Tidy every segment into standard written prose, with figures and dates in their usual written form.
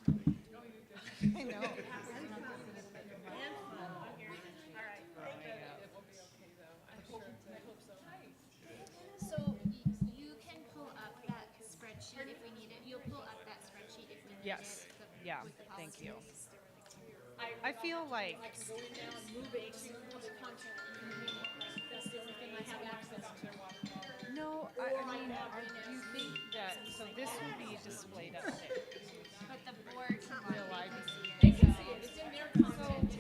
I know. So you can pull up that spreadsheet if we need it. You'll pull up that spreadsheet if we need Yes. it. Yeah. With the Thank you. policies. I feel like Going down, moving the content in the meeting. That's the only thing I have access to. no. I mean, do you think that so this will be displayed up there? But the board can Real life. see They it. can see it, it's in their content.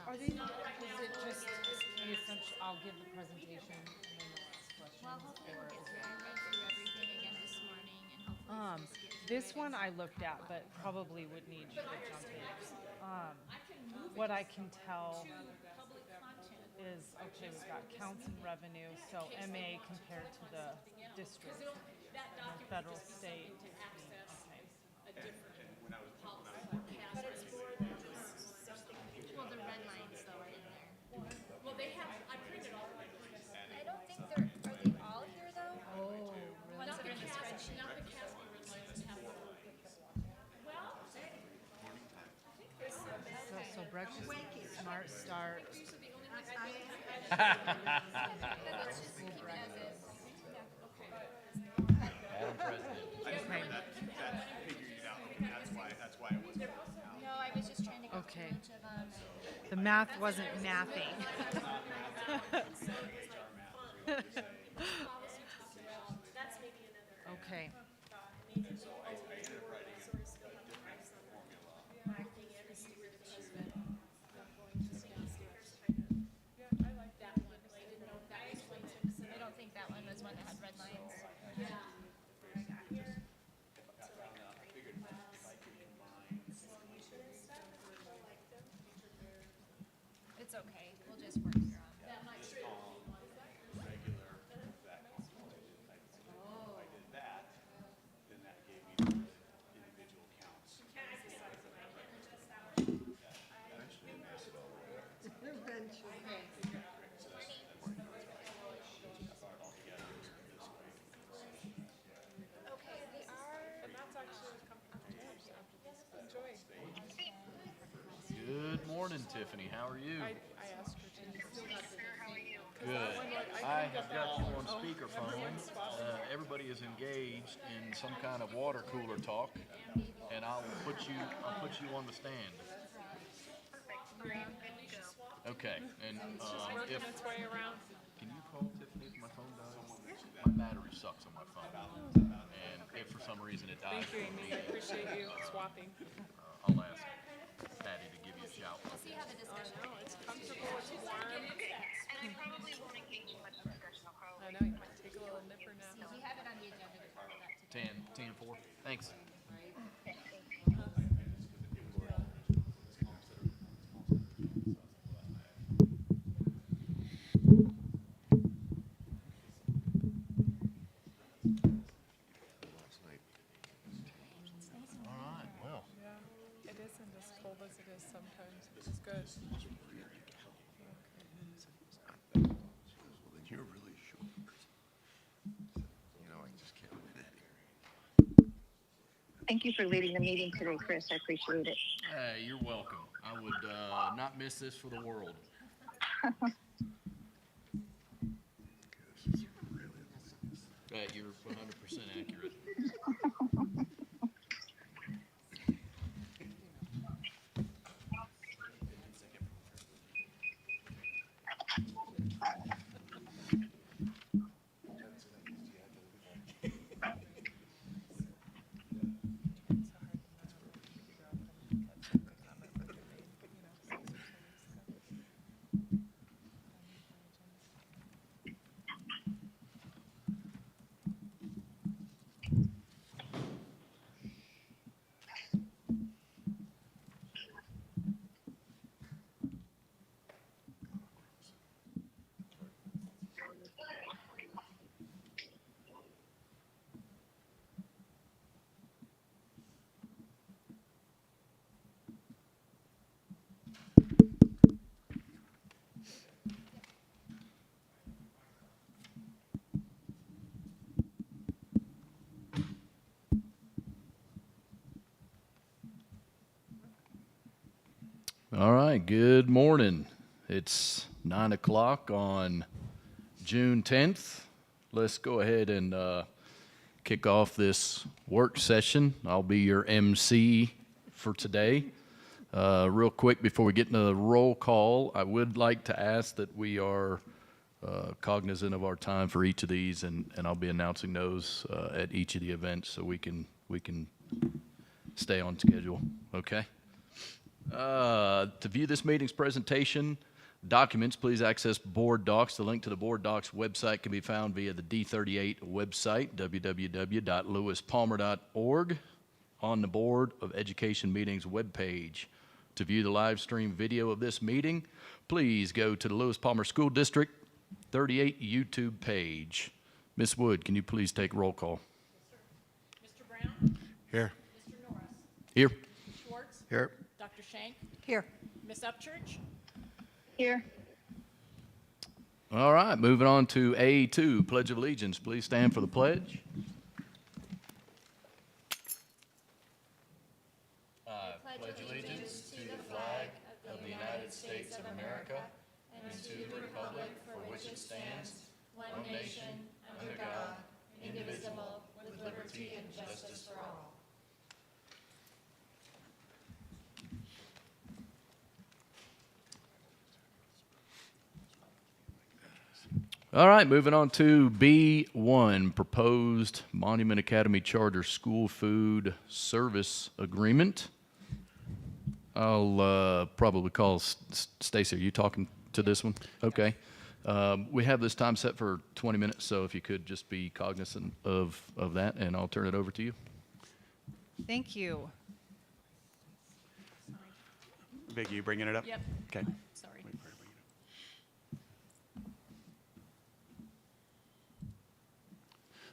Are they not? Is it just the essential? I'll give the presentation and then they'll ask questions. Well, hopefully we'll Or get is through. it? I read through everything again this morning and hopefully we'll just get through This it. one I looked at, but probably would need to jump in. What I can tell Public content. is, okay, we've got counts and revenue, so MA compared to the district, That the document federal, just needs state. something to access Okay. a different policy. But it's more than just something. Well, the red lines though are in there. Well, they have, I printed all of them. I don't think are they all here though? Oh, Ones that are in the Not spreadsheet. the Casper red lines have one. Well, so breakfast, smart start. these are the only ones I Then let's just keep it as is. Madam President. Okay. That's why it wasn't. No, I was just trying to go Okay. through each of them. The math wasn't mathing. that's maybe another. Okay. That one, I didn't know that explains it. I don't think that one was one that had red lines. It's okay. We'll just work through them. Then that gave me the individual counts. Okay, we are. And that's actually a comfortable change after this. Enjoy. Good morning, Tiffany. How are you? I asked her to. Good. I have got you on speakerphone. Everybody is engaged in some kind of water cooler talk, and I'll put you on the stand. Okay. And Working if its way around. can you call Tiffany if my phone dies? My battery sucks on my phone, and if for some reason it dies, Thank you, Amy. I appreciate you swapping. I'll ask Patty to give you a shout. We'll see how the discussion No, it's comfortable. It's warm. And I probably won't engage in much discussion. I'll probably I know you might take a little nipper See, nap. we have it on the agenda to cover that today. 10-4. Thanks. All right. Well, Yeah, it isn't as cold as it is sometimes, which is good. Well, then you're really short. I just can't win it. Thank you for leading the meeting today, Chris. I appreciate it. hey, you're welcome. I would not miss this for the world. You're 100% accurate. right, good morning. It's 9 o'clock on June 10th. Let's go ahead and kick off this work session. I'll be your MC for today. Real quick, before we get into the roll call, I would like to ask that we are cognizant of our time for each of these, and I'll be announcing those at each of the events so we can stay on schedule, okay? To view this meeting's presentation documents, please access Board Docs. The link to the Board Docs website can be found via the D38 website, www.lewispalmer.org, on the Board of Education Meetings webpage. To view the live stream video of this meeting, please go to the Lewis Palmer School District 38 YouTube page. Ms. Wood, can you please take roll call? Mr. Brown? Here. Mr. Norris? Here. Mr. Schwartz? Here. Dr. Shank? Here. Ms. Upchurch? Here. All right, moving on to A2, Pledge of Allegiance. Please stand for the pledge. Pledge allegiance to the flag of the United States of America and to the republic for which it stands, one nation, under God, indivisible, with liberty and justice for all. All right, moving on to B1, Proposed Monument Academy Charter School Food Service Agreement. I'll probably call Stacy. Are you talking to this one? Okay. We have this time set for 20 minutes, so if you could just be cognizant of that, and I'll turn it over to you. Thank you. Vicki, you bringing it up? Yep. Okay. Sorry.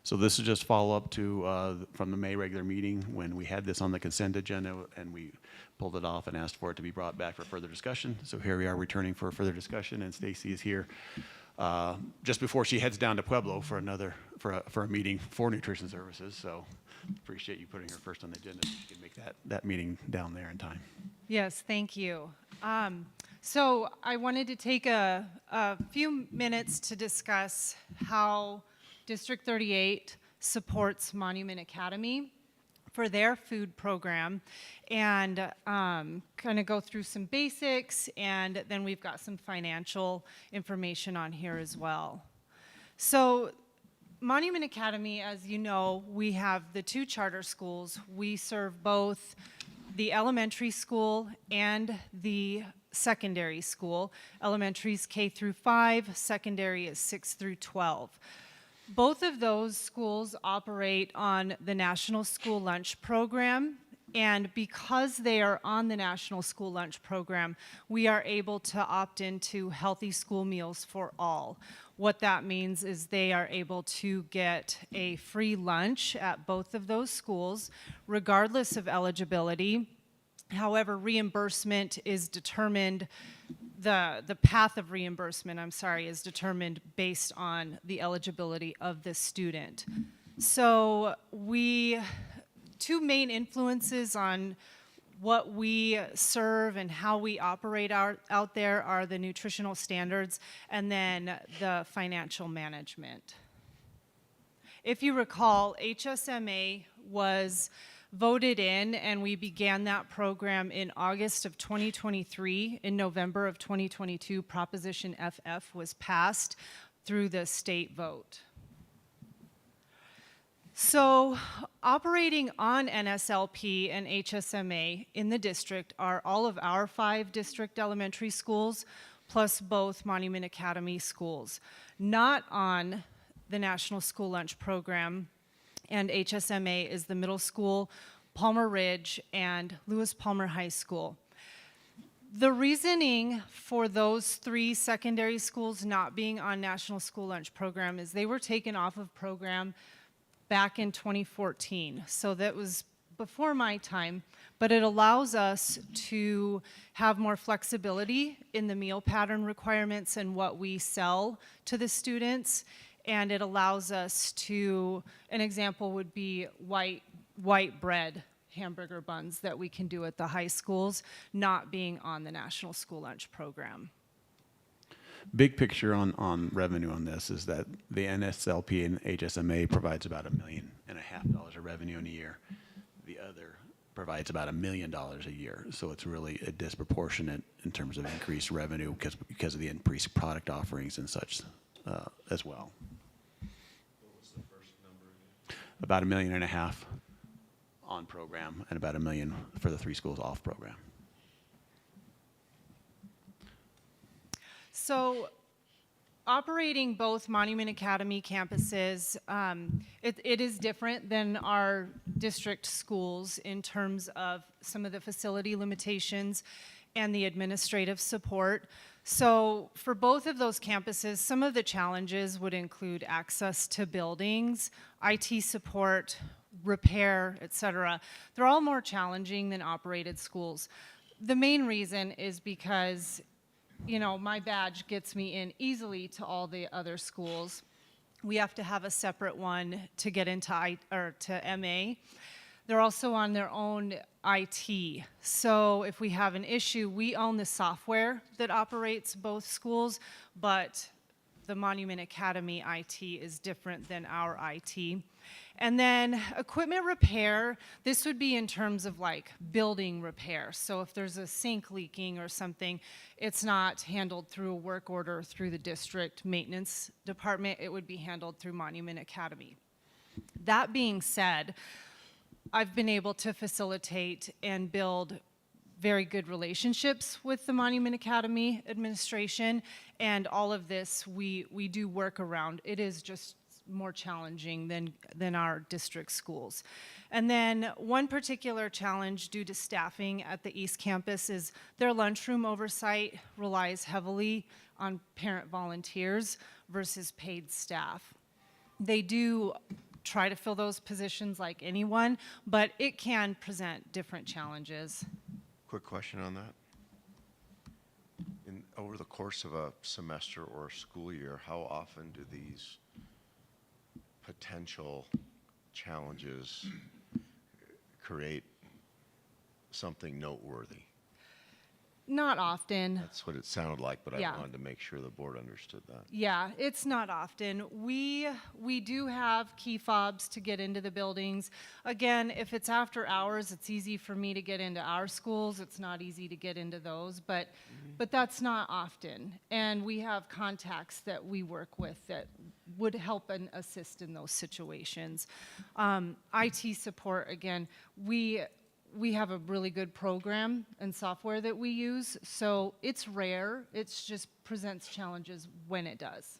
So this is just follow-up to from the May regular meeting when we had this on the consent agenda and we pulled it off and asked for it to be brought back for further discussion. So here we are returning for further discussion, and Stacy is here just before she heads down to Pueblo for a meeting for nutrition services. So appreciate you putting her first on the agenda so she can make that meeting down there in time. Yes, thank you. So I wanted to take a few minutes to discuss how District 38 supports Monument Academy for their food program, and kind of go through some basics, and then we've got some financial information on here as well. So Monument Academy, as you know, we have the two charter schools. We serve both the elementary school and the secondary school. Elementary is K through 5, secondary is 6 through 12. Both of those schools operate on the National School Lunch Program, and because they are on the National School Lunch Program, we are able to opt into Healthy School Meals for All. What that means is they are able to get a free lunch at both of those schools, regardless of eligibility. However, reimbursement is determined, the path of reimbursement, is determined based on the eligibility of the student. So two main influences on what we serve and how we operate out there are the nutritional standards and then the financial management. If you recall, HSMA was voted in, and we began that program in August of 2023. In November of 2022, Proposition FF was passed through the state vote. So operating on NSLP and HSMA in the district are all of our 5 district elementary schools, plus both Monument Academy schools. Not on the National School Lunch Program and HSMA is the middle school, Palmer Ridge, and Lewis Palmer High School. The reasoning for those 3 secondary schools not being on National School Lunch Program is they were taken off of program back in 2014. So that was before my time, but it allows us to have more flexibility in the meal pattern requirements and what we sell to the students. And it allows us to, an example would be white bread, hamburger buns that we can do at the high schools, not being on the National School Lunch Program. Big picture on revenue on this is that the NSLP and HSMA provides about $1.5 million of revenue in a year. The other provides about $1 million a year. So it's really a disproportionate in terms of increased revenue because of the increased product offerings and such as well. What was the first number again? About $1.5 million on program and about $1 million for the 3 schools off program. So operating both Monument Academy campuses, it is different than our district schools in terms of some of the facility limitations and the administrative support. So for both of those campuses, some of the challenges would include access to buildings, IT support, repair, et cetera. They're all more challenging than operated schools. The main reason is because my badge gets me in easily to all the other schools. We have to have a separate one to get into to MA. They're also on their own IT. So if we have an issue, we own the software that operates both schools, but the Monument Academy IT is different than our IT. And then equipment repair, this would be in terms of like building repair. So if there's a sink leaking or something, it's not handled through a work order through the district maintenance department. It would be handled through Monument Academy. That being said, I've been able to facilitate and build very good relationships with the Monument Academy administration, and all of this we do work around. It is just more challenging than our district schools. And then one particular challenge due to staffing at the East Campus is their lunchroom oversight relies heavily on parent volunteers versus paid staff. They do try to fill those positions like anyone, but it can present different challenges. Quick question on that. Over the course of a semester or a school year, how often do these potential challenges create something noteworthy? Not often. That's what it sounded like, but Yeah. I wanted to make sure the board understood that. Yeah, it's not often. We do have key fobs to get into the buildings. Again, if it's after hours, it's easy for me to get into our schools. It's not easy to get into those, but that's not often. And we have contacts that we work with that would help and assist in those situations. IT support, again, we have a really good program and software that we use, so it's rare. It just presents challenges when it does.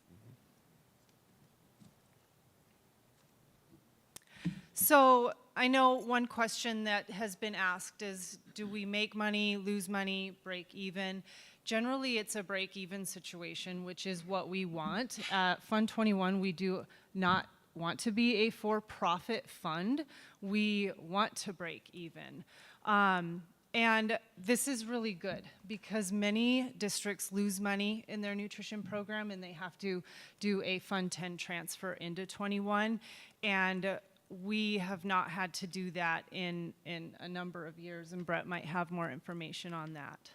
So I know one question that has been asked is, do we make money, lose money, break even? Generally, it's a break-even situation, which is what we want. At Fund 21, we do not want to be a for-profit fund. We want to break even. And this is really good because many districts lose money in their nutrition program and they have to do a Fund 10 transfer into 21. And we have not had to do that in a number of years, and Brett might have more information on that.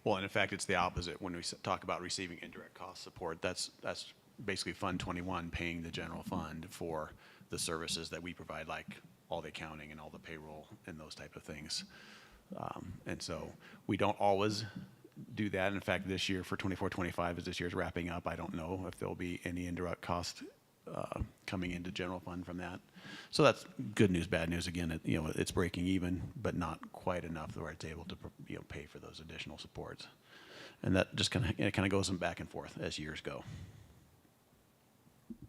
Well, and in fact, it's the opposite when we talk about receiving indirect cost support. That's basically Fund 21 paying the general fund for the services that we provide, like all the accounting and all the payroll and those type of things. And so we don't always do that. In fact, this year for 24-25, as this year's wrapping up, I don't know if there'll be any indirect cost coming into general fund from that. So that's good news, bad news. Again, it's breaking even, but not quite enough where it's able to pay for those additional supports. And that just kind of goes back and forth as years go.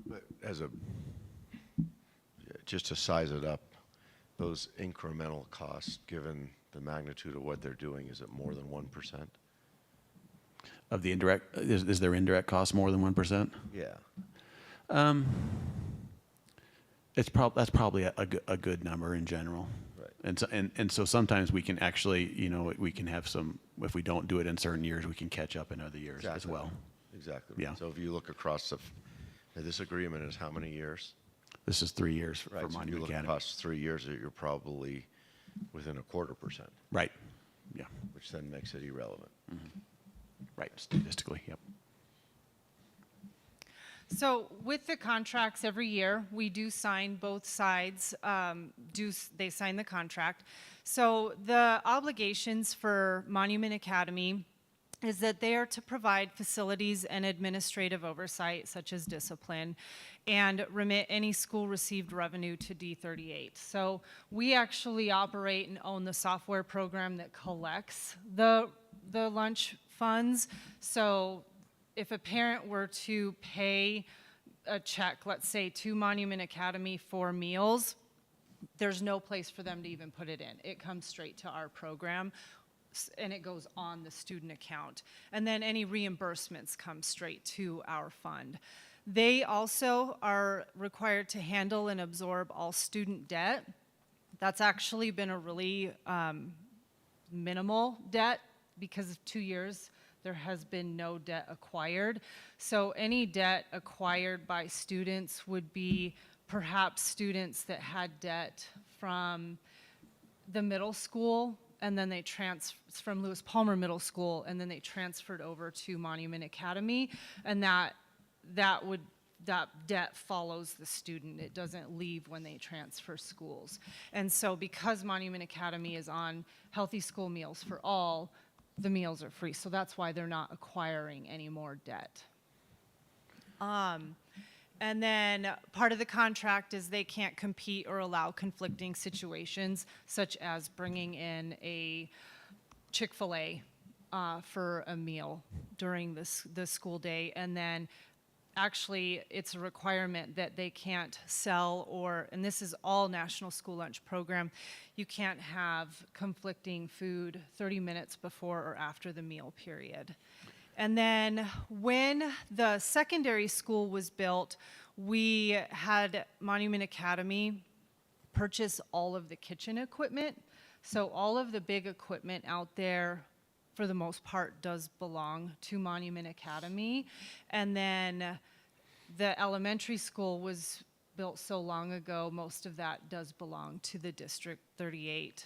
But just to size it up, those incremental costs, given the magnitude of what they're doing, is it more than 1%? Of the indirect, is there indirect cost more than 1%? Yeah. That's probably a good number in general. Right. And so sometimes we can actually, we can have some, if we don't do it in certain years, we can catch up in other years as well. Exactly. Yeah. So if you look across this agreement is how many years? This is 3 years for Right, so if you Monument look Academy. across 3 years, you're probably within 0.25%, Right, yeah, which then makes it irrelevant. right, statistically, yep. So with the contracts every year, we do sign both sides, they sign the contract. So the obligations for Monument Academy is that they are to provide facilities and administrative oversight, such as discipline, and remit any school-received revenue to D38. So we actually operate and own the software program that collects the lunch funds. So if a parent were to pay a check, let's say, to Monument Academy for meals, there's no place for them to even put it in. It comes straight to our program, and it goes on the student account. And then any reimbursements come straight to our fund. They also are required to handle and absorb all student debt. That's actually been a really minimal debt because of 2 years. There has been no debt acquired. So any debt acquired by students would be perhaps students that had debt from the middle school, and then they from Lewis Palmer Middle School, and then they transferred over to Monument Academy, and that debt follows the student. It doesn't leave when they transfer schools. And so because Monument Academy is on Healthy School Meals for All, the meals are free. So that's why they're not acquiring any more debt. And then part of the contract is they can't compete or allow conflicting situations, such as bringing in a Chick-fil-A for a meal during the school day. And then actually, it's a requirement that they can't sell and this is all National School Lunch Program, you can't have conflicting food 30 minutes before or after the meal period. And then when the secondary school was built, we had Monument Academy purchase all of the kitchen equipment. So all of the big equipment out there, for the most part, does belong to Monument Academy. And then the elementary school was built so long ago, most of that does belong to the District 38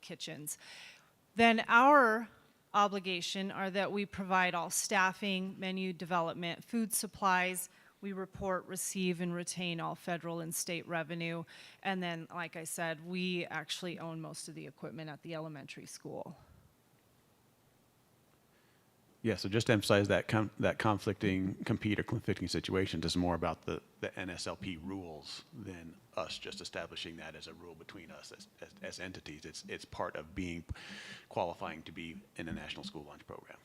kitchens. Then our obligation are that we provide all staffing, menu development, food supplies. We report, receive, and retain all federal and state revenue. And then, like I said, we actually own most of the equipment at the elementary school. Yeah, so just to emphasize that that conflicting situation is more about the NSLP rules than us just establishing that as a rule between us as entities. It's part of being qualifying to be in a National School Lunch Program.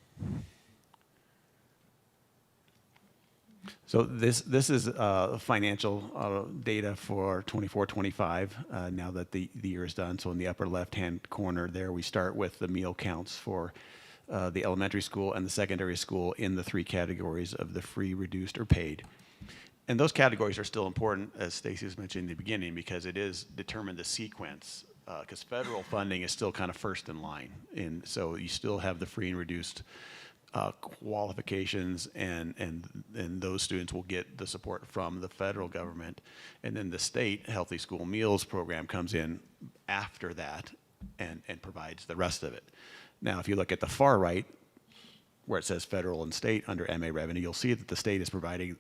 So this is financial data for 24-25 now that the year is done. So in the upper left-hand corner there, we start with the meal counts for the elementary school and the secondary school in the 3 categories of the free, reduced, or paid. And those categories are still important, as Stacy was mentioning in the beginning, because it is determined the sequence, because federal funding is still kind of first in line. And so you still have the free and reduced qualifications, and those students will get the support from the federal government. And then the state Healthy School Meals program comes in after that and provides the rest of it. Now, if you look at the far right, where it says federal and state under MA revenue, you'll see that the state is providing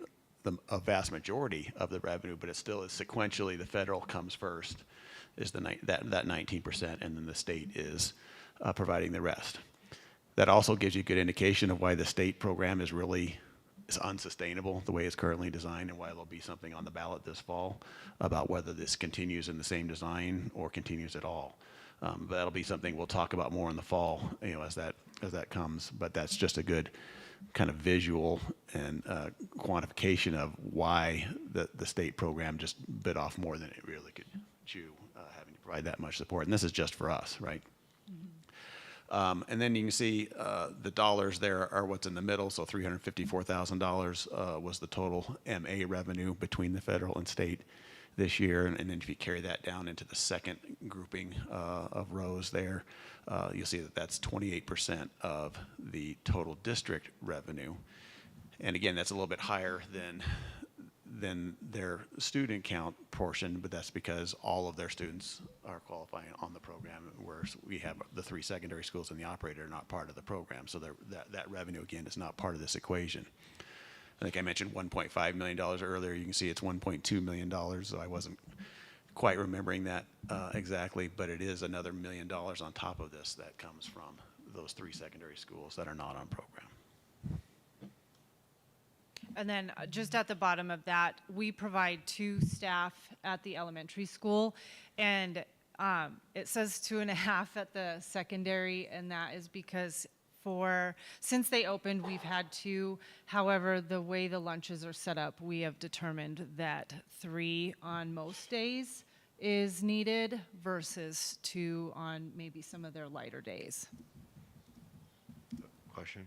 a vast majority of the revenue, but it still is sequentially the federal comes first, is that 19%, and then the state is providing the rest. That also gives you a good indication of why the state program is unsustainable the way it's currently designed, and why there'll be something on the ballot this fall about whether this continues in the same design or continues at all. But that'll be something we'll talk about more in the fall, as that comes. But that's just a good kind of visual and quantification of why the state program just bit off more than it really could chew, having to provide that much support. And this is just for us, right? Mm-hmm. And then you can see the dollars there are what's in the middle. So $354,000 was the total MA revenue between the federal and state this year, and then if you carry that down into the second grouping of rows there, you'll see that that's 28% of the total district revenue. And again, that's a little bit higher than than their student count portion, but that's because all of their students are qualifying on the program, whereas we have the 3 secondary schools and the operator are not part of the program. So that revenue, again, is not part of this equation. I think I mentioned $1.5 million earlier. You can see it's $1.2 million, so I wasn't quite remembering that exactly, but it is another $1 million on top of this that comes from those 3 secondary schools that are not on program. And then just at the bottom of that, we provide 2 staff at the elementary school, and it says 2.5 at the secondary, and that is because since they opened, we've had 2. However, the way the lunches are set up, we have determined that 3 on most days is needed versus 2 on maybe some of their lighter days. Question?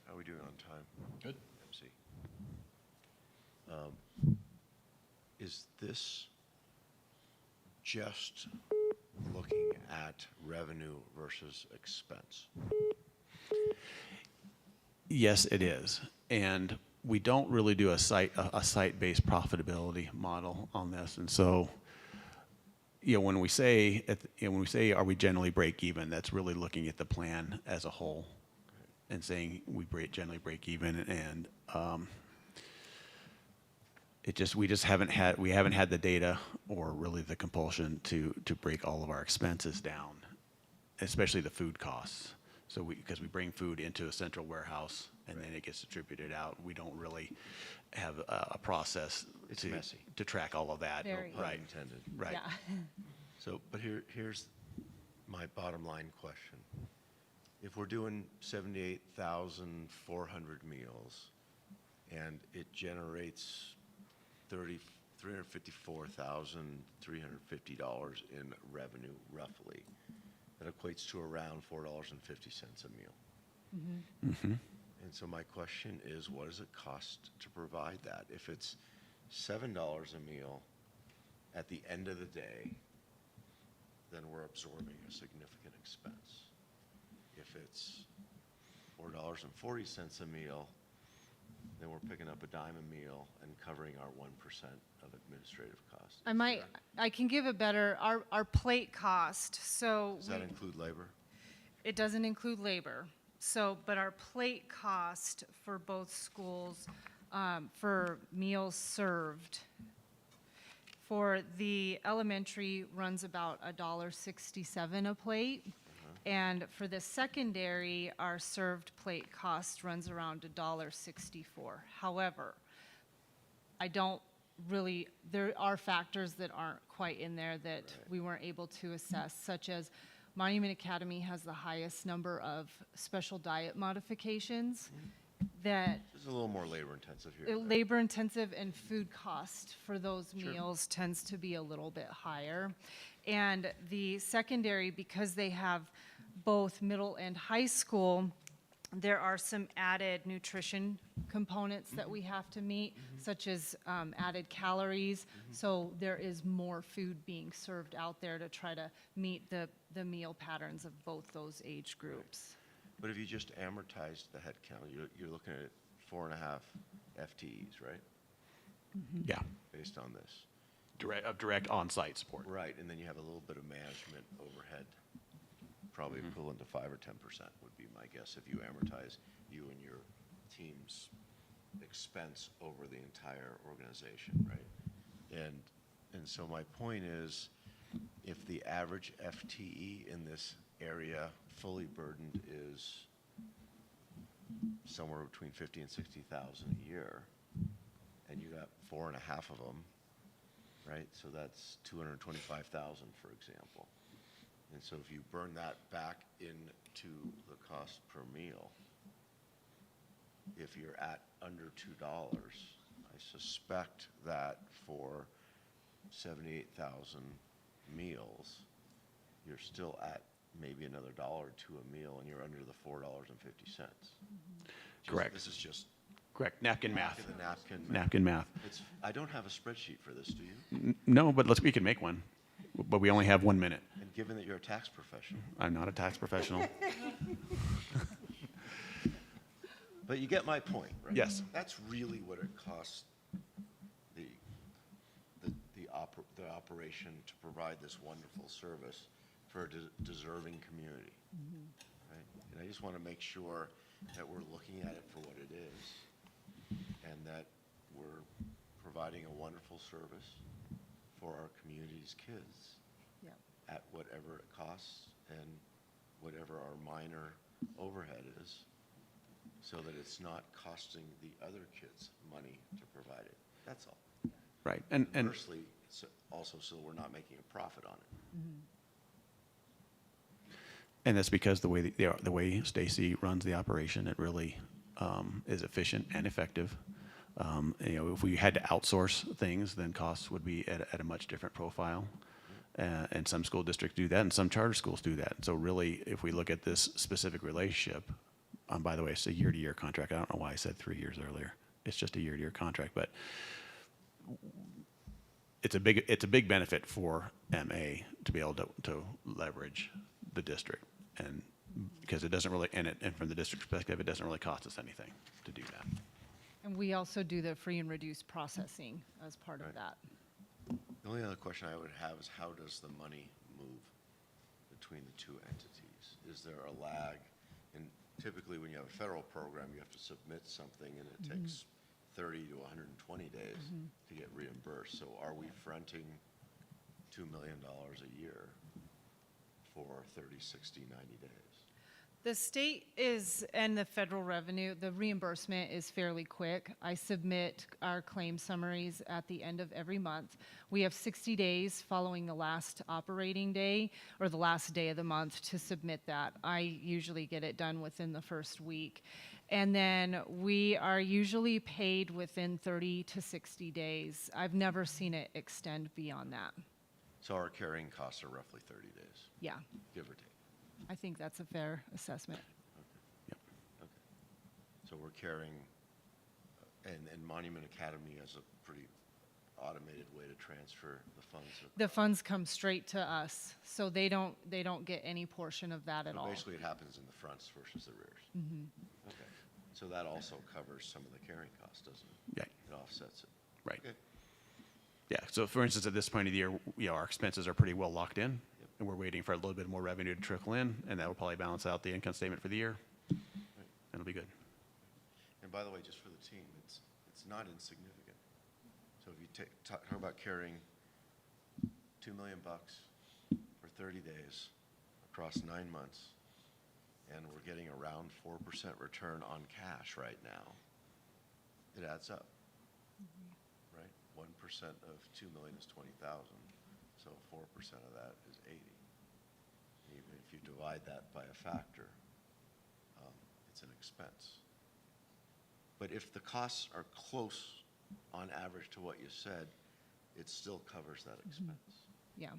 How are we doing on time? Good. MC. Is this just looking at revenue versus expense? Yes, it is. And we don't really do a site-based profitability model on this. And so, when we say, are we generally break even, that's really looking at the plan as a whole and saying we generally break even. And we haven't had the data or really the compulsion to break all of our expenses down, especially the food costs. So because we bring food into a central warehouse and then it gets distributed out, we don't really have a process It's messy. to track all of that. Very. Pun Right. intended. Right. Yeah. So, but here's my bottom line question. If we're doing 78,400 meals and it generates $354,350 in revenue, roughly, that equates to around $4.50 a meal. Mm-hmm. And so my question is, what does it cost to provide that? If it's $7 a meal at the end of the day, then we're absorbing a significant expense. If it's $4.40 a meal, then we're picking up a dime a meal and covering our 1% of administrative costs. I can give a better, our plate cost, so. Does that include labor? It doesn't include labor. So, but our plate cost for both schools, for meals served, for the elementary runs about $1.67 a plate. And for the secondary, our served plate cost runs around $1.64. However, there are factors that aren't quite in there that we weren't able to assess, such as Monument Academy has the highest number of special diet modifications that It's a little more labor intensive here. right? labor intensive and food cost for those meals tends to be a little bit higher. And the secondary, because they have both middle and high school, there are some added nutrition components that we have to meet, such as added calories. So there is more food being served out there to try to meet the meal patterns of both those age groups. But if you just amortize the head count, you're looking at 4.5 FTEs, right? Yeah. Based on this. Direct on-site support. Right, and then you have a little bit of management overhead, probably equivalent to 5 or 10% would be my guess if you amortize you and your team's expense over the entire organization, right? And so my point is, if the average FTE in this area fully burdened is somewhere between 50 and 60,000 a year, and you got 4.5 of them, right? So that's 225,000, for example. And so if you burn that back into the cost per meal, if you're at under $2, I suspect that for 78,000 meals, you're still at maybe another $1 or $2 a meal, and you're under the $4.50. Correct. This is just Correct. Napkin math. the napkin math. Napkin math. I don't have a spreadsheet for this, do you? No, but we can make one. But we only have 1 minute. And given that you're a tax professional. I'm not a tax professional. But you get my point, right? Yes. That's really what it costs operation to provide this wonderful service for a deserving community. Right? And I just want to make sure that we're looking at it for what it is and that we're providing a wonderful service for our community's kids Yep. at whatever it costs and whatever our minor overhead is, so that it's not costing the other kids money to provide it. That's all. Right, and Conversely, also so we're not making a profit on it. that's because the way Stacy runs the operation, it really is efficient and effective. If we had to outsource things, then costs would be at a much different profile. And some school districts do that, and some charter schools do that. So really, if we look at this specific relationship, by the way, it's a year-to-year contract. I don't know why I said 3 years earlier. It's just a year-to-year contract, but it's a big benefit for MA to be able to leverage the district, and because it doesn't really, and from the district perspective, it doesn't really cost us anything to do that. And we also do the free and reduced processing as part of Right. that. The only other question I would have is how does the money move between the two entities? Is there a lag? And typically when you have a federal program, you have to submit something and it takes 30 to 120 days to get reimbursed. So are we fronting $2 million a year for 30, 60, 90 days? The state is, and the federal revenue, the reimbursement is fairly quick. I submit our claim summaries at the end of every month. We have 60 days following the last operating day or the last day of the month to submit that. I usually get it done within the first week. And then we are usually paid within 30 to 60 days. I've never seen it extend beyond that. So our carrying costs are roughly 30 days, Yeah, give or take. I think that's a fair assessment. Okay. So we're carrying, and Monument Academy has a pretty automated way to transfer the funds. The funds come straight to us, so they don't get any portion of that at So all. basically, it happens in the fronts versus the rears. Okay. So that also covers some of the carrying costs, doesn't it? Yeah. It offsets it. Right. Okay. Yeah, so for instance, at this point of the year, our expenses are pretty well locked in, and we're waiting for a little bit more revenue to trickle in, and that will probably balance out the income statement for the year. It'll be good. And by the way, just for the team, it's not insignificant. So if you talk about carrying $2 million for 30 days across 9 months, and we're getting around 4% return on cash right now, it adds up, right? 1% of 2 million is 20,000, so 4% of that is 80. Even if you divide that by a factor, it's an expense. But if the costs are close on average to what you said, it still covers that expense. Yeah.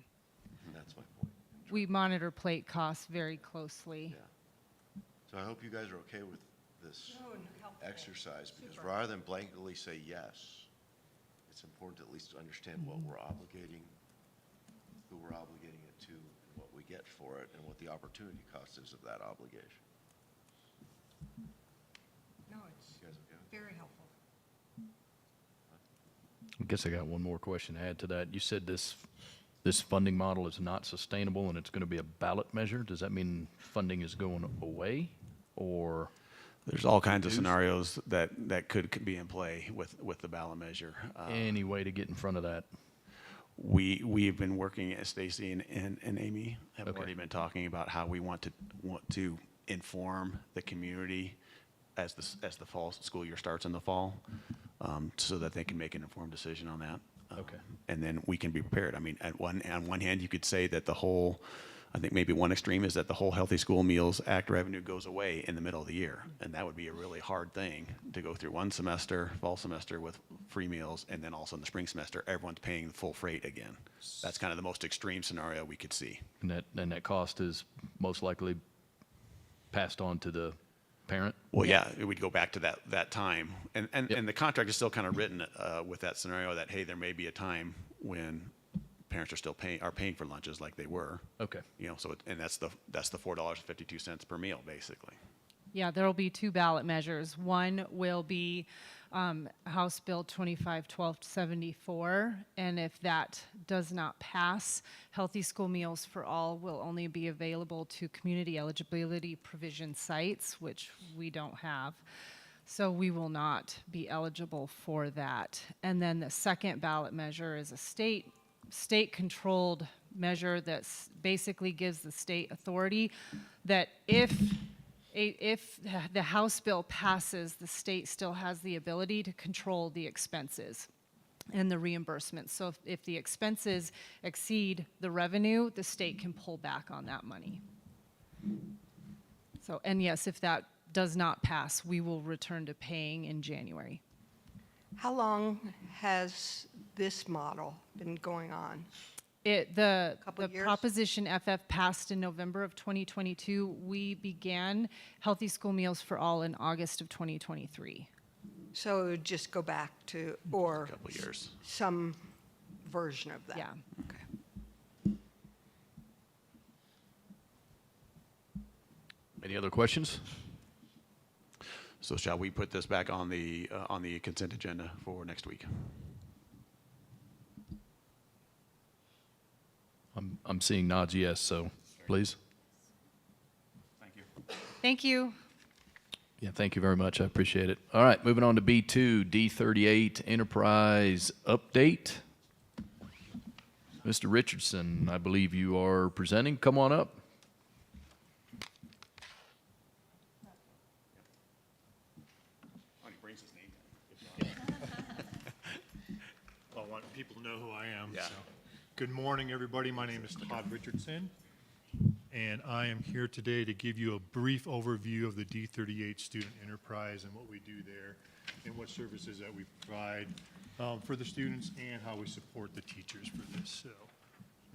And that's my point. We monitor plate costs very closely. Yeah. So I hope you guys are okay with this exercise, because rather than blankly say yes, it's important to at least understand what we're obligating, who we're obligating it to, and what we get for it, and what the opportunity cost is of that obligation. No, it's You guys okay? very helpful. I guess I got one more question to add to that. You said this funding model is not sustainable and it's going to be a ballot measure. Does that mean funding is going away, or? There's all kinds of scenarios that could be in play with the ballot measure. Any way to get in front of that? We've been working, Stacy and Amy have Okay. already been talking about how we want to inform the community as the fall school year starts in the fall, so that they can make an informed decision on that. Okay. And then we can be prepared. I mean, on one hand, you could say that I think maybe one extreme is that the whole Healthy School Meals Act revenue goes away in the middle of the year. And that would be a really hard thing to go through one semester, fall semester with free meals, and then also in the spring semester, everyone's paying the full freight again. That's kind of the most extreme scenario we could see. And that cost is most likely passed on to the parent? Well, yeah, it would go back to that time. And the contract is still kind of written with that scenario that, hey, there may be a time when parents are still paying for lunches like they were. Okay. So and that's the $4.52 per meal, basically. Yeah, there will be two ballot measures. One will be House Bill 25-1274, and if that does not pass, Healthy School Meals for All will only be available to community eligibility provision sites, which we don't have. So we will not be eligible for that. And then the second ballot measure is a state-controlled measure that basically gives the state authority that if the House bill passes, the state still has the ability to control the expenses and the reimbursements. So if the expenses exceed the revenue, the state can pull back on that money. So, and yes, if that does not pass, we will return to paying in January. How long has this model been going on? The Couple years? Proposition FF passed in November of 2022. We began Healthy School Meals for All in August of 2023. So it would just go back to, or Couple years. some version of that? Yeah. Okay. Any other questions? So shall we put this back on the consent agenda for next week? I'm seeing nods yes, so please. Thank you. Thank you. Yeah, thank you very much. I appreciate it. All right, moving on to B2, D38 Enterprise Update. Mr. Richardson, I believe you are presenting. Come on up. I want people to know who I am. Yeah. So. Good morning, everybody. My name is Todd Richardson, and I am here today to give you a brief overview of the D38 Student Enterprise and what we do there and what services that we provide for the students and how we support the teachers for this. So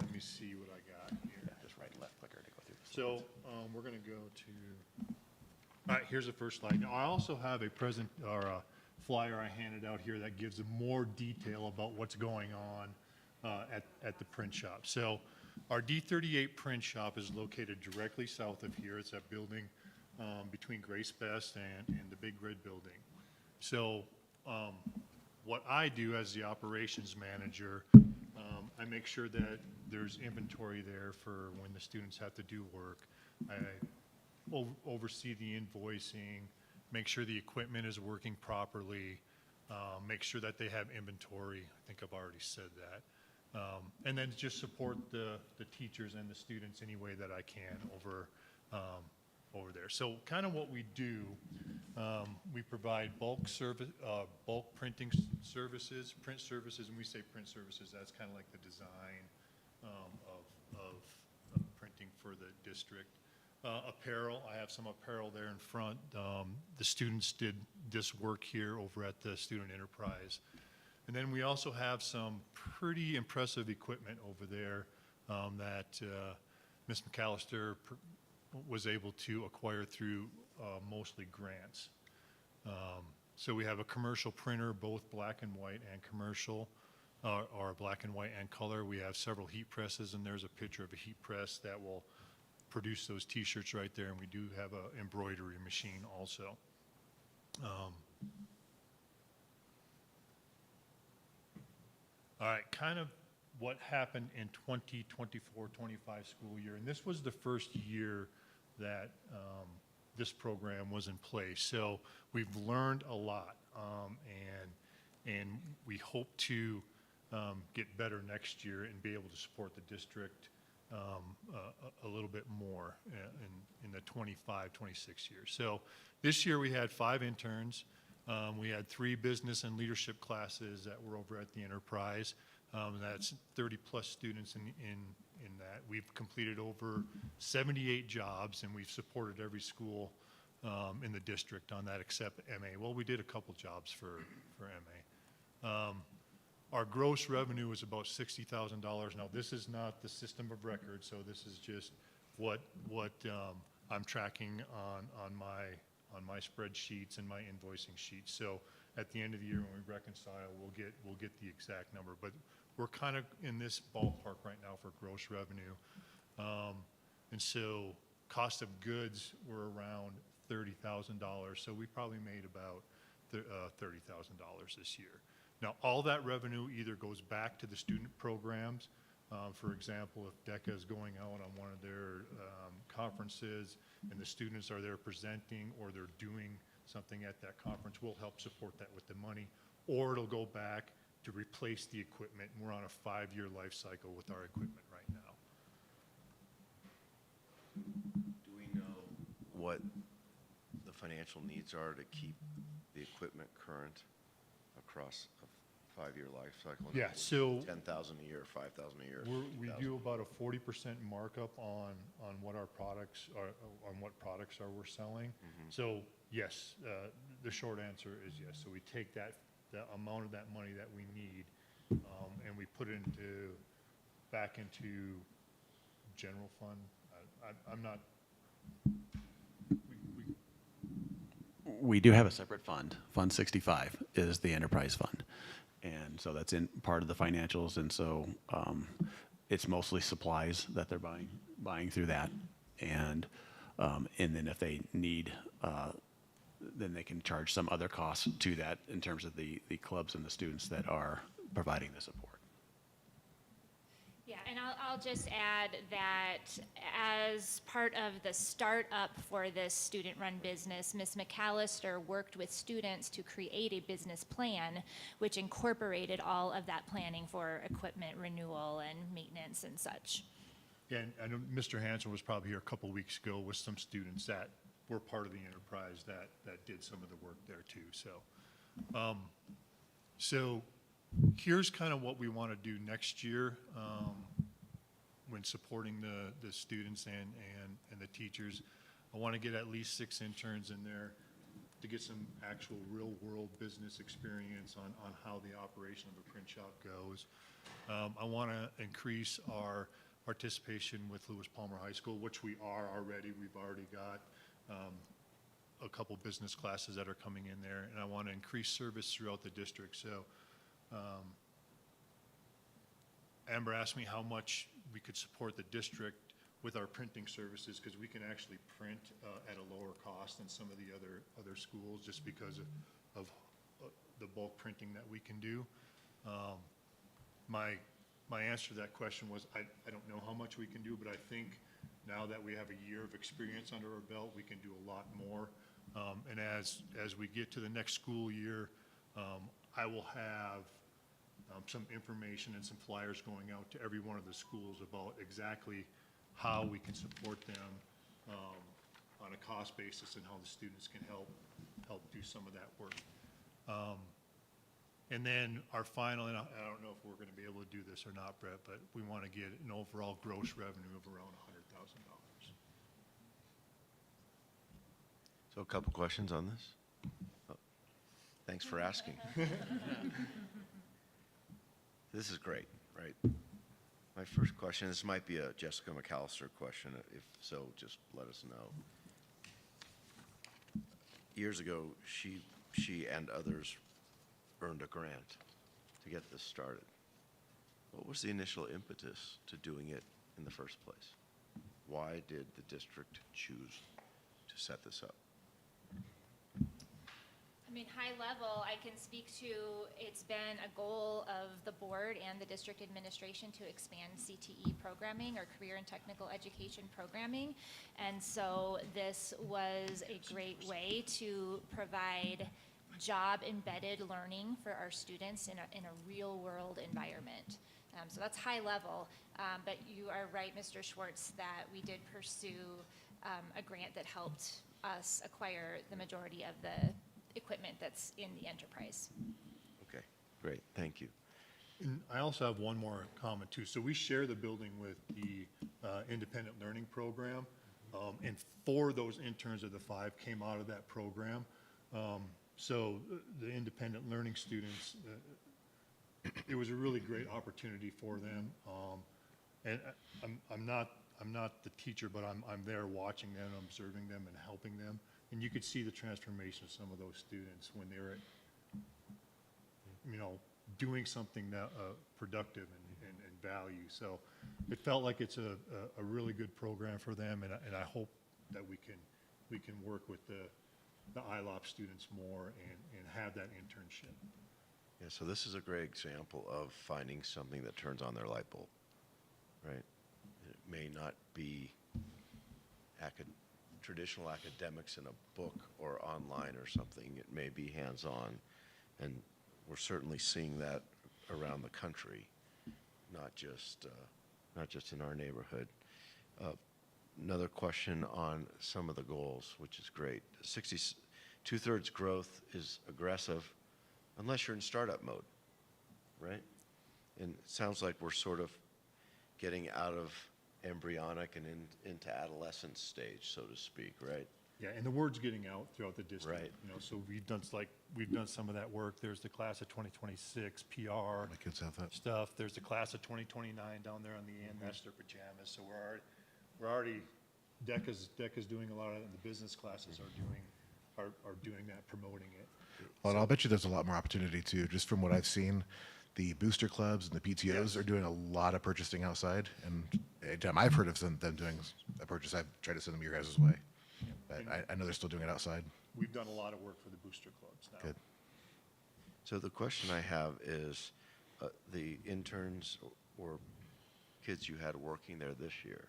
let me see what I got here. Yeah, just right and left clicker to go through this. So we're going to go to, all right, here's the first slide. Now, I also have a flyer I handed out here that gives more detail about what's going on at the print shop. So our D38 print shop is located directly south of here. It's that building between Grace Best and the big red building. So what I do as the operations manager, I make sure that there's inventory there for when the students have to do work. I oversee the invoicing, make sure the equipment is working properly, make sure that they have inventory. I think I've already said that. And then just support the teachers and the students any way that I can over there. So kind of what we do, we provide bulk printing services, print services. And we say print services, that's kind of like the design of printing for the district. Apparel, I have some apparel there in front. The students did this work here over at the Student Enterprise. And then we also have some pretty impressive equipment over there that Ms. McAllister was able to acquire through mostly grants. So we have a commercial printer, both black and white and commercial, or black and white and color. We have several heat presses, and there's a picture of a heat press that will produce those t-shirts right there, and we do have an embroidery machine also. All right, kind of what happened in 2024-25 school year, and this was the first year that this program was in place. So we've learned a lot, and we hope to get better next year and be able to support the district a little bit more in the 25-26 years. So this year we had 5 interns. We had 3 business and leadership classes that were over at the Enterprise. That's 30 plus students in that. We've completed over 78 jobs, and we've supported every school in the district on that except MA. Well, we did a couple jobs for MA. Our gross revenue was about $60,000. Now, this is not the system of record, so this is just what I'm tracking on my spreadsheets and my invoicing sheets. So at the end of the year, when we reconcile, we'll get the exact number. But we're kind of in this ballpark right now for gross revenue. And so cost of goods were around $30,000, so we probably made about $30,000 this year. Now, all that revenue either goes back to the student programs. For example, if DECA is going out on one of their conferences and the students are there presenting or they're doing something at that conference, we'll help support that with the money. Or it'll go back to replace the equipment. And we're on a 5-year life cycle with our equipment right now. Do we know what the financial needs are to keep the equipment current across a 5-year life cycle? Yeah, so 10,000 a year, 5,000 a year. we 50,000? do about a 40% markup on what our products are, on what products are we're selling. So yes, the short answer is yes. So we take the amount of that money that we need, and we put it back into general fund. I'm not. We do have a separate fund. Fund 65 is the enterprise fund. And so that's in part of the financials. And so it's mostly supplies that they're buying through that. And then if they need, then they can charge some other costs to that in terms of the clubs and the students that are providing the support. Yeah, and I'll just add that as part of the startup for this student-run business, Ms. McAllister worked with students to create a business plan which incorporated all of that planning for equipment renewal and maintenance and such. Yeah, and I know Mr. Hanson was probably here a couple weeks ago with some students that were part of the enterprise that did some of the work there too. So here's kind of what we want to do next year when supporting the students and the teachers. I want to get at least 6 interns in there to get some actual real-world business experience on how the operation of a print shop goes. I want to increase our participation with Lewis Palmer High School, which we are already. We've already got a couple business classes that are coming in there, and I want to increase service throughout the district. So Amber asked me how much we could support the district with our printing services, because we can actually print at a lower cost than some of the other schools, just because of the bulk printing that we can do. My answer to that question was, I don't know how much we can do, but I think now that we have a year of experience under our belt, we can do a lot more. And as we get to the next school year, I will have some information and some flyers going out to every one of the schools about exactly how we can support them on a cost basis and how the students can help do some of that work. And then our final, and I don't know if we're going to be able to do this or not, Brett, but we want to get an overall gross revenue of around $100,000. So a couple questions on this. Oh, thanks for asking. This is great, right? My first question, this might be a Jessica McAllister question. If so, just let us know. Years ago, she and others earned a grant to get this started. What was the initial impetus to doing it in the first place? Why did the district choose to set this up? I mean, high level, I can speak to, it's been a goal of the board and the district administration to expand CTE programming, or career and technical education programming. And so this was a great way to provide job-embedded learning for our students in a real-world environment. So that's high level, but you are right, Mr. Schwartz, that we did pursue a grant that helped us acquire the majority of the equipment that's in the enterprise. Okay, great, thank you. And I also have one more comment too. So we share the building with the independent learning program, and 4 of those interns of the 5 came out of that program. So the independent learning students, it was a really great opportunity for them. And I'm not the teacher, but I'm there watching them, observing them, and helping them. And you could see the transformation of some of those students when they were, doing something that productive and value. So it felt like it's a really good program for them, and I hope that we can we can work with the ILOP students more and have that internship. Yeah, so this is a great example of finding something that turns on their light bulb, right? It may not be traditional academics in a book or online or something. It may be hands-on, and we're certainly seeing that around the country, not just in our neighborhood. Another question on some of the goals, which is great. 2/3 growth is aggressive unless you're in startup mode, right? And it sounds like we're sort of getting out of embryonic and into adolescence stage, so to speak, right? Yeah, and the word's getting out throughout the district. Right. You know, so we've done some of that work. There's the class of 2026 PR My kids have that. stuff. There's the class of 2029 down there on the end. That's their pajamas. So we're already DECA's doing a lot of it, and the business classes are doing that, promoting it. Well, and I'll bet you there's a lot more opportunity too, just from what I've seen. The booster clubs and the PTOs are doing a lot of purchasing outside, and anytime I've heard of them doing a purchase, I've tried to send them your guys' way. But I know they're still doing it outside. We've done a lot of work for the booster clubs now. Good. So the question I have is, the interns or kids you had working there this year,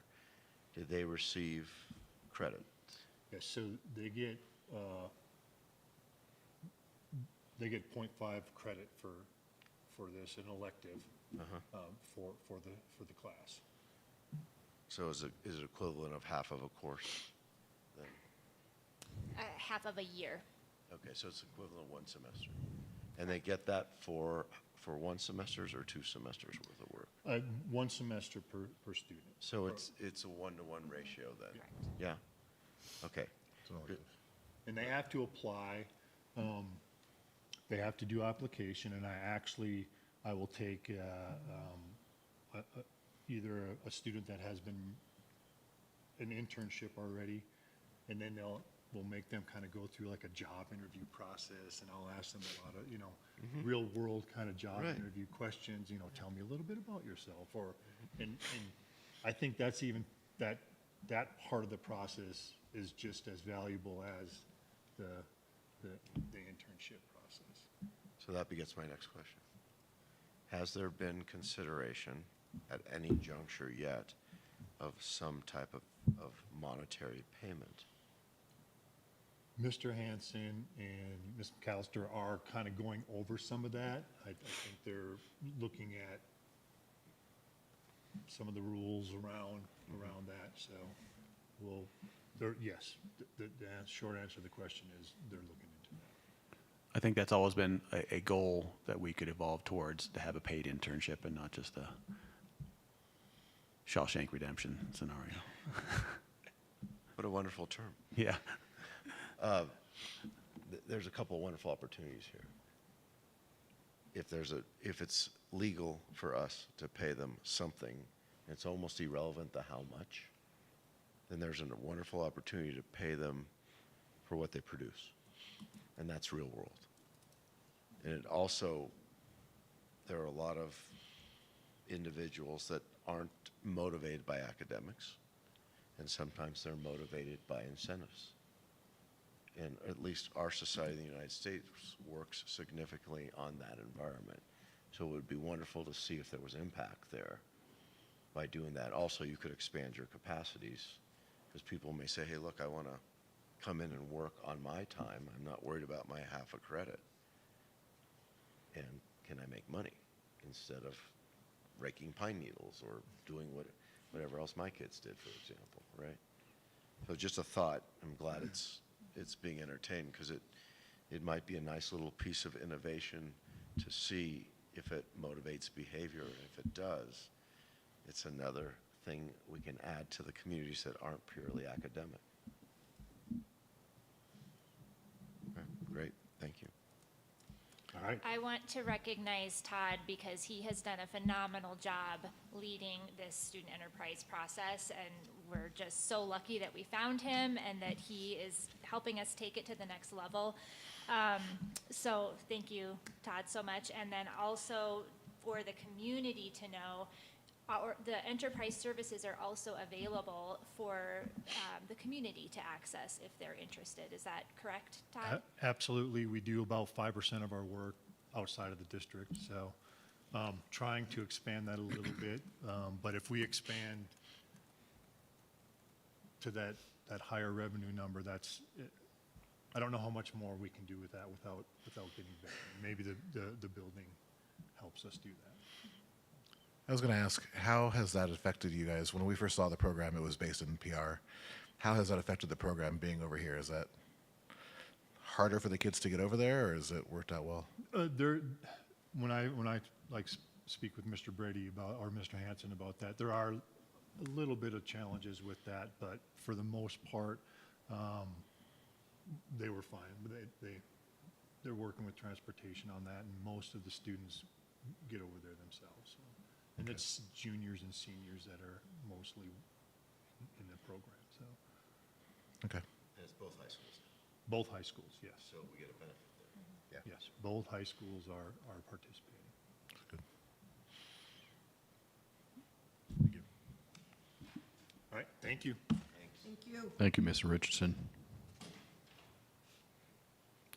did they receive credit? Yes, so they get 0.5 credit for this, an elective, for the class. So is it equivalent of half of a course then? Half of a year. Okay, so it's equivalent of one semester. And they get that for 1 semesters or 2 semesters worth of work? 1 semester per student. So it's a 1-to-1 ratio then? Correct. Yeah? Okay. Good. And they have to apply, they have to do application, and I will take either a student that has been an internship already, and then we'll make them kind of go through like a job interview process, and I'll ask them a lot of, real world kind of job Right. interview questions, tell me a little bit about yourself, and I think that's even, that part of the process is just as valuable as the internship process. So that begets my next question. Has there been consideration at any juncture yet of some type of monetary payment? Mr. Hanson and Ms. McAllister are kind of going over some of that. I think they're looking at some of the rules around that, so yes, the short answer to the question is they're looking into that. I think that's always been a goal that we could evolve towards, to have a paid internship and not just a Shawshank Redemption scenario. What a wonderful term. Yeah. There's a couple of wonderful opportunities here. If it's legal for us to pay them something, it's almost irrelevant to how much, then there's a wonderful opportunity to pay them for what they produce. And that's real world. And it also, there are a lot of individuals that aren't motivated by academics, and sometimes they're motivated by incentives. And at least our society in the United States works significantly on that environment. So it would be wonderful to see if there was impact there by doing that. Also, you could expand your capacities, because people may say, hey, look, I want to come in and work on my time. I'm not worried about my half a credit. And can I make money instead of raking pine needles or doing whatever else my kids did, for example, right? So just a thought. I'm glad it's being entertained, because it might be a nice little piece of innovation to see if it motivates behavior. And if it does, it's another thing we can add to the communities that aren't purely academic. Okay, great, thank you. All right. I want to recognize Todd because he has done a phenomenal job leading this student enterprise process, and we're just so lucky that we found him and that he is helping us take it to the next level. So thank you, Todd, so much. And then also for the community to know, the enterprise services are also available for the community to access if they're interested. Is that correct, Todd? Absolutely. We do about 5% of our work outside of the district, so trying to expand that a little bit. But if we expand to that higher revenue number, I don't know how much more we can do with that without getting bigger. Maybe the building helps us do that. I was going to ask, how has that affected you guys? When we first saw the program, it was based in PR. How has that affected the program being over here? Is that harder for the kids to get over there, or has it worked out well? When I speak with Mr. Brady or Mr. Hanson about that, there are a little bit of challenges with that, but for the most part, they were fine. They're working with transportation on that, and most of the students get over there themselves. So. And it's juniors and seniors that are mostly in the program. So. Okay. And it's both high schools. Both high schools, yes. So we get a benefit there. Yes, both high schools are participating. That's good. Thank you. All right, thank you. Thank you, Mr. Richardson.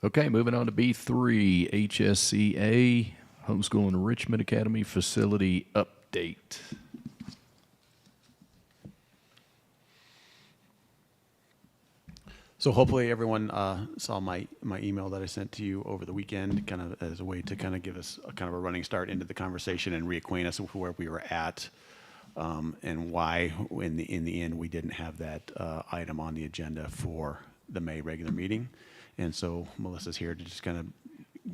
Okay, moving on to B3, HSCA, Homeschool Enrichment Academy Facility Update. So hopefully everyone saw my email that I sent to you over the weekend, kind of as a way to kind of give us a kind of a running start into the conversation and reacquaint us with where we were at, and why in the end we didn't have that item on the agenda for the May regular meeting. And so Melissa's here to just kind of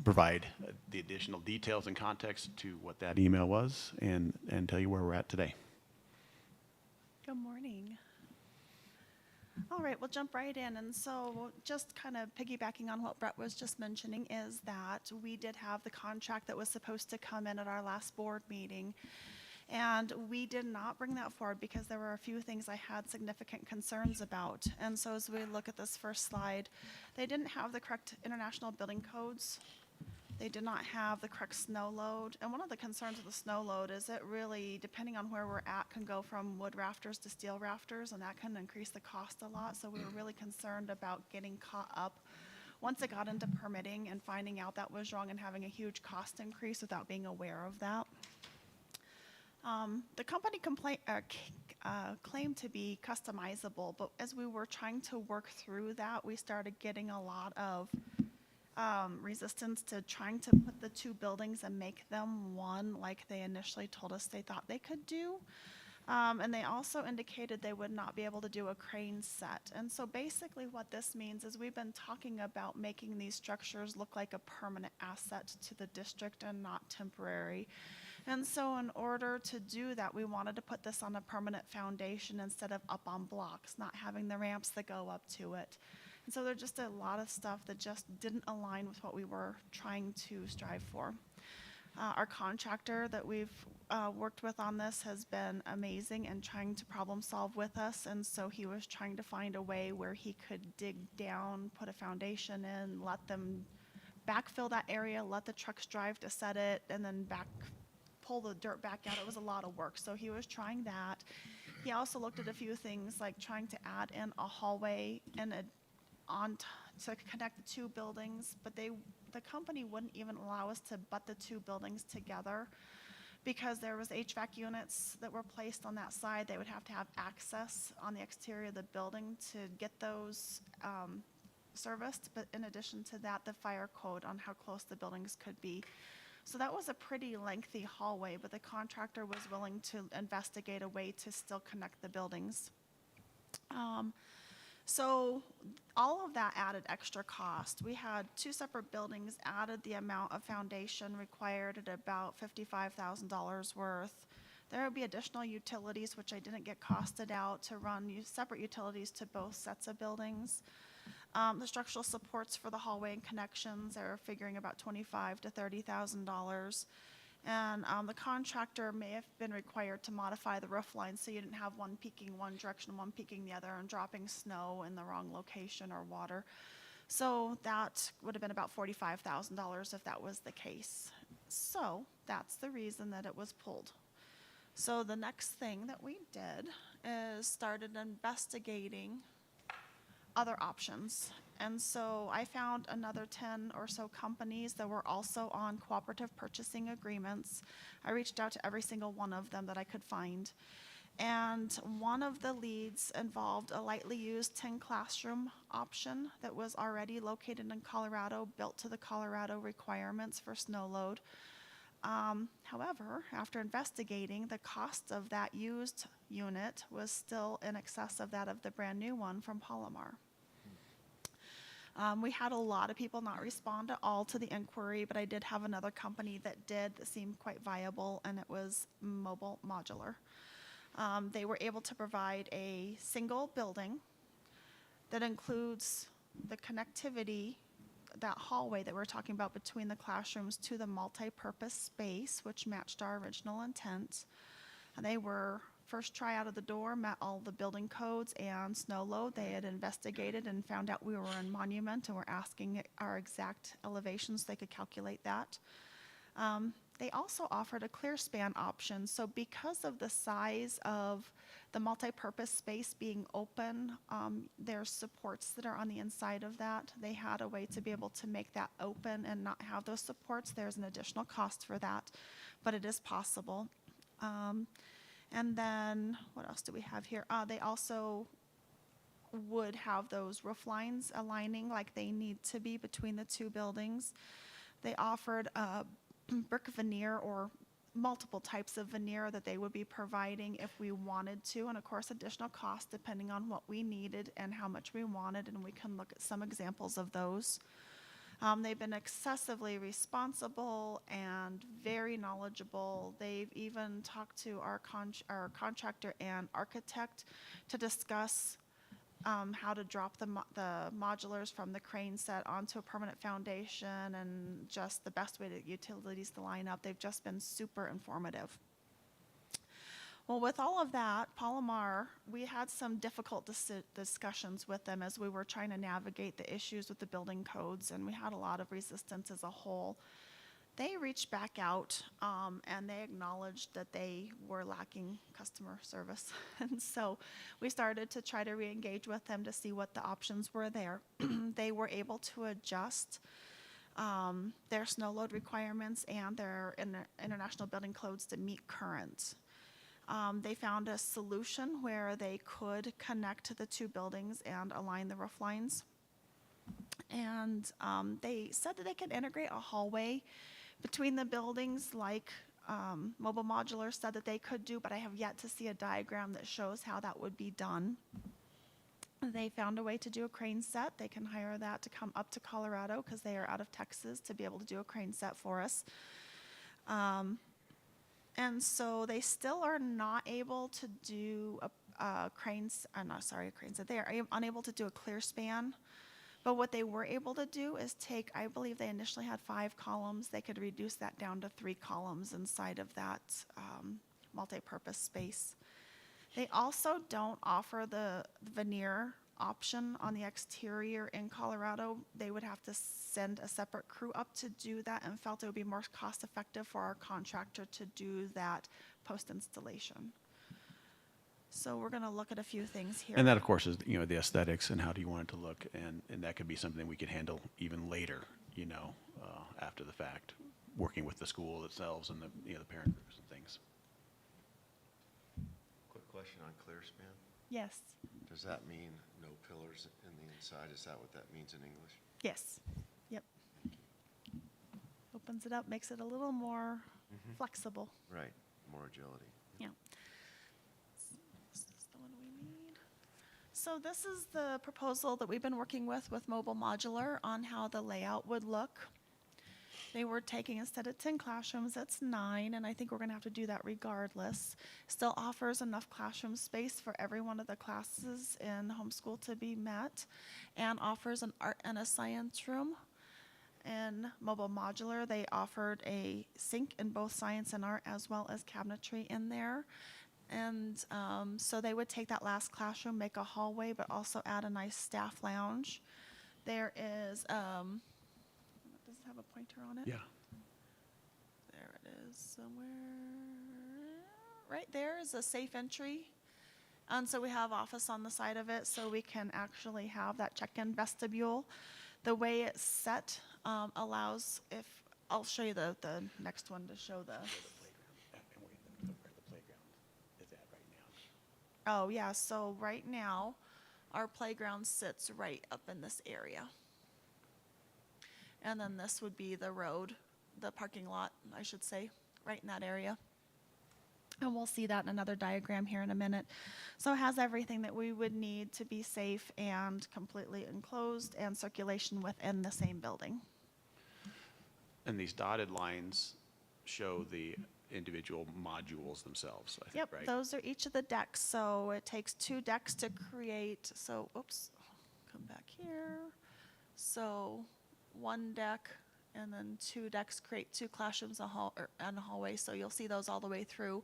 provide the additional details and context to what that email was and tell you where we're at today. Good morning. All right, we'll jump right in. And so just kind of piggybacking on what Brett was just mentioning is that we did have the contract that was supposed to come in at our last board meeting. And we did not bring that forward because there were a few things I had significant concerns about. And so as we look at this first slide, they didn't have the correct international building codes. They did not have the correct snow load. And one of the concerns with the snow load is it really, depending on where we're at, can go from wood rafters to steel rafters, and that can increase the cost a lot. So we were really concerned about getting caught up once it got into permitting and finding out that was wrong and having a huge cost increase without being aware of that. The company claimed to be customizable, but as we were trying to work through that, we started getting a lot of resistance to trying to put the two buildings and make them one like they initially told us they thought they could do. And they also indicated they would not be able to do a crane set. And so basically what this means is we've been talking about making these structures look like a permanent asset to the district and not temporary. And so in order to do that, we wanted to put this on a permanent foundation instead of up on blocks, not having the ramps that go up to it. And so there's just a lot of stuff that just didn't align with what we were trying to strive for. Our contractor that we've worked with on this has been amazing and trying to problem solve with us. And so he was trying to find a way where he could dig down, put a foundation in, let them backfill that area, let the trucks drive to set it, and then pull the dirt back out. It was a lot of work. So he was trying that. He also looked at a few things like trying to add in a hallway and to connect the two buildings, but the company wouldn't even allow us to butt the two buildings together because there was HVAC units that were placed on that side. They would have to have access on the exterior of the building to get those serviced, but in addition to that, the fire code on how close the buildings could be. So that was a pretty lengthy hallway, but the contractor was willing to investigate a way to still connect the buildings. So all of that added extra cost. We had two separate buildings, added the amount of foundation required at about $55,000 worth. There would be additional utilities, which I didn't get costed out, to run separate utilities to both sets of buildings. The structural supports for the hallway and connections, they were figuring about $25,000 to $30,000. And the contractor may have been required to modify the roof line so you didn't have one peaking one direction, one peaking the other, and dropping snow in the wrong location or water. So that would have been about $45,000 if that was the case. So that's the reason that it was pulled. So the next thing that we did is started investigating other options. And so I found another 10 or so companies that were also on cooperative purchasing agreements. I reached out to every single one of them that I could find. And one of the leads involved a lightly used 10 classroom option that was already located in Colorado, built to the Colorado requirements for snow load. However, after investigating, the cost of that used unit was still in excess of that of the brand new one from Palomar. We had a lot of people not respond at all to the inquiry, but I did have another company that did that seemed quite viable, and it was Mobile Modular. They were able to provide a single building that includes the connectivity, that hallway that we're talking about between the classrooms, to the multi-purpose space, which matched our original intent. And they were first try out of the door, met all the building codes and snow load. They had investigated and found out we were in monument and were asking our exact elevations. They could calculate that. They also offered a clear span option. So because of the size of the multi-purpose space being open, there's supports that are on the inside of that. They had a way to be able to make that open and not have those supports. There's an additional cost for that, but it is possible. And then what else do we have here? They also would have those roof lines aligning like they need to be between the two buildings. They offered brick veneer or multiple types of veneer that they would be providing if we wanted to, and of course additional cost depending on what we needed and how much we wanted, and we can look at some examples of those. They've been excessively responsible and very knowledgeable. They've even talked to our contractor and architect to discuss how to drop the modulars from the crane set onto a permanent foundation and just the best way to utilities to line up. They've just been super informative. Well, with all of that, Palomar, we had some difficult discussions with them as we were trying to navigate the issues with the building codes, and we had a lot of resistance as a whole. They reached back out and they acknowledged that they were lacking customer service. And so we started to try to re-engage with them to see what the options were there. They were able to adjust their snow load requirements and their international building codes to meet current. They found a solution where they could connect the two buildings and align the roof lines. And they said that they could integrate a hallway between the buildings like Mobile Modular said that they could do, but I have yet to see a diagram that shows how that would be done. They found a way to do a crane set. They can hire that to come up to Colorado because they are out of Texas to be able to do a crane set for us. And so they still are not able to do a crane set. They are unable to do a clear span. But what they were able to do is take, I believe they initially had 5 columns. They could reduce that down to 3 columns inside of that multi-purpose space. They also don't offer the veneer option on the exterior in Colorado. They would have to send a separate crew up to do that and felt it would be more cost effective for our contractor to do that post-installation. So we're going to look at a few things here. And that, of course, is, you know, the aesthetics and how do you want it to look, and that could be something we could handle even later, you know, after the fact, working with the school themselves and the, you know, the parent groups and things. Quick question on clear span. Yes. Does that mean no pillars in the inside? Is that what that means in English? Yes. Yep. Opens it up, makes it a little more flexible. Right, more agility. Yeah. This is the one we need. So this is the proposal that we've been working with Mobile Modular on how the layout would look. They were taking, instead of 10 classrooms, that's 9, and I think we're going to have to do that regardless. Still offers enough classroom space for every one of the classes in homeschool to be met, and offers an art and a science room. In Mobile Modular, they offered a sink in both science and art, as well as cabinetry in there. And so they would take that last classroom, make a hallway, but also add a nice staff lounge. There is, does it have a pointer on it? Yeah. There it is somewhere. right there is a safe entry. And so we have office on the side of it, so we can actually have that check-in vestibule. The way it's set allows, if, I'll show you the next one to show the, oh yeah, so right now, our playground sits right up in this area. And then this would be the road, the parking lot, I should say, right in that area. And we'll see that in another diagram here in a minute. So it has everything that we would need to be safe and completely enclosed and circulation within the same building. And these dotted lines show the individual modules themselves, I think, Yep, right? those are each of the decks. So it takes 2 decks to create, so, oops, come back here. So 1 deck and then 2 decks create 2 classrooms and a hallway. So you'll see those all the way through.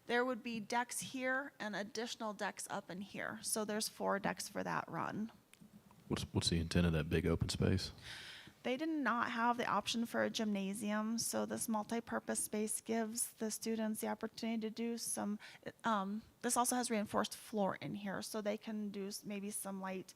There would be decks here and additional decks up in here. So there's 4 decks for that run. What's the intent of that big open space? They did not have the option for a gymnasium, so this multi-purpose space gives the students the opportunity to do some, this also has reinforced floor in here, so they can do maybe some light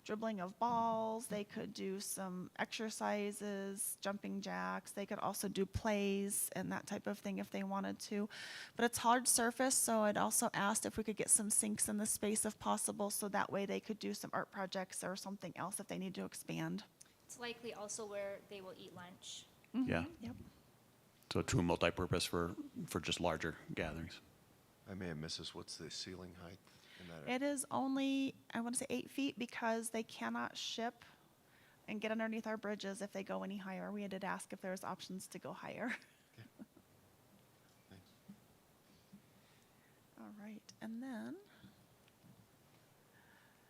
dribbling of balls, they could do some exercises, jumping jacks, they could also do plays and that type of thing if they wanted to. But it's hard surface, so I'd also asked if we could get some sinks in the space if possible, so that way they could do some art projects or something else if they need to expand. It's likely also where they will eat lunch. Yeah. Yep. So true multi-purpose for just larger gatherings. I may have missed this. What's the ceiling height in that area? It is only, I want to say 8 feet because they cannot ship and get underneath our bridges if they go any higher. We did ask if there was options to go higher. Thanks. All right, and then,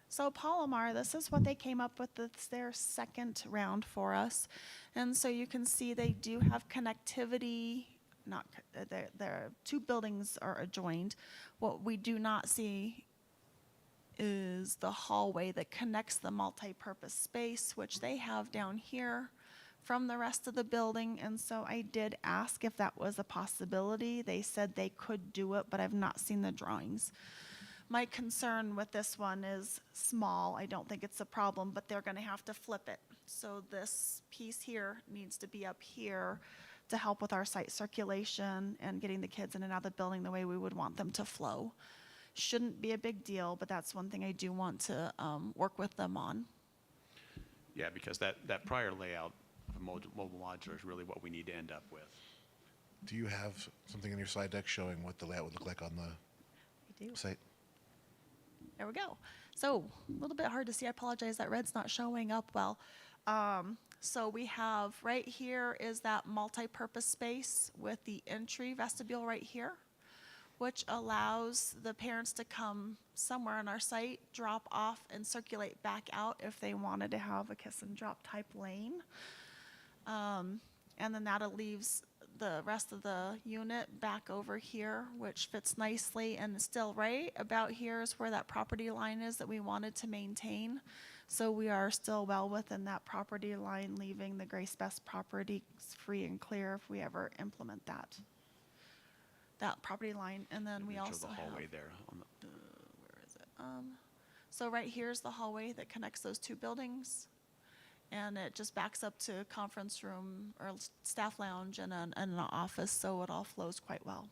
so Palomar, this is what they came up with. It's their second round for us. And so you can see they do have connectivity, their 2 buildings are adjoined. What we do not see is the hallway that connects the multi-purpose space, which they have down here from the rest of the building. And so I did ask if that was a possibility. They said they could do it, but I've not seen the drawings. My concern with this one is small. I don't think it's a problem, but they're going to have to flip it. So this piece here needs to be up here to help with our site circulation and getting the kids in and out of the building the way we would want them to flow. Shouldn't be a big deal, but that's one thing I do want to work with them on. Yeah, because that prior layout of mobile modular is really what we need to end up with. Do you have something in your slide deck showing what the layout would look like on the We do. site? There we go. So a little bit hard to see. I apologize. That red's not showing up well. So we have right here is that multi-purpose space with the entry vestibule right here, which allows the parents to come somewhere on our site, drop off, and circulate back out if they wanted to have a kiss and drop type lane. And then that leaves the rest of the unit back over here, which fits nicely. And still right about here is where that property line is that we wanted to maintain. So we are still well within that property line, leaving the Grace Best property free and clear if we ever implement that property line. And then we Show also the hallway have, there. where is it? So right here's the hallway that connects those 2 buildings. And it just backs up to conference room or staff lounge and an office, so it all flows quite well.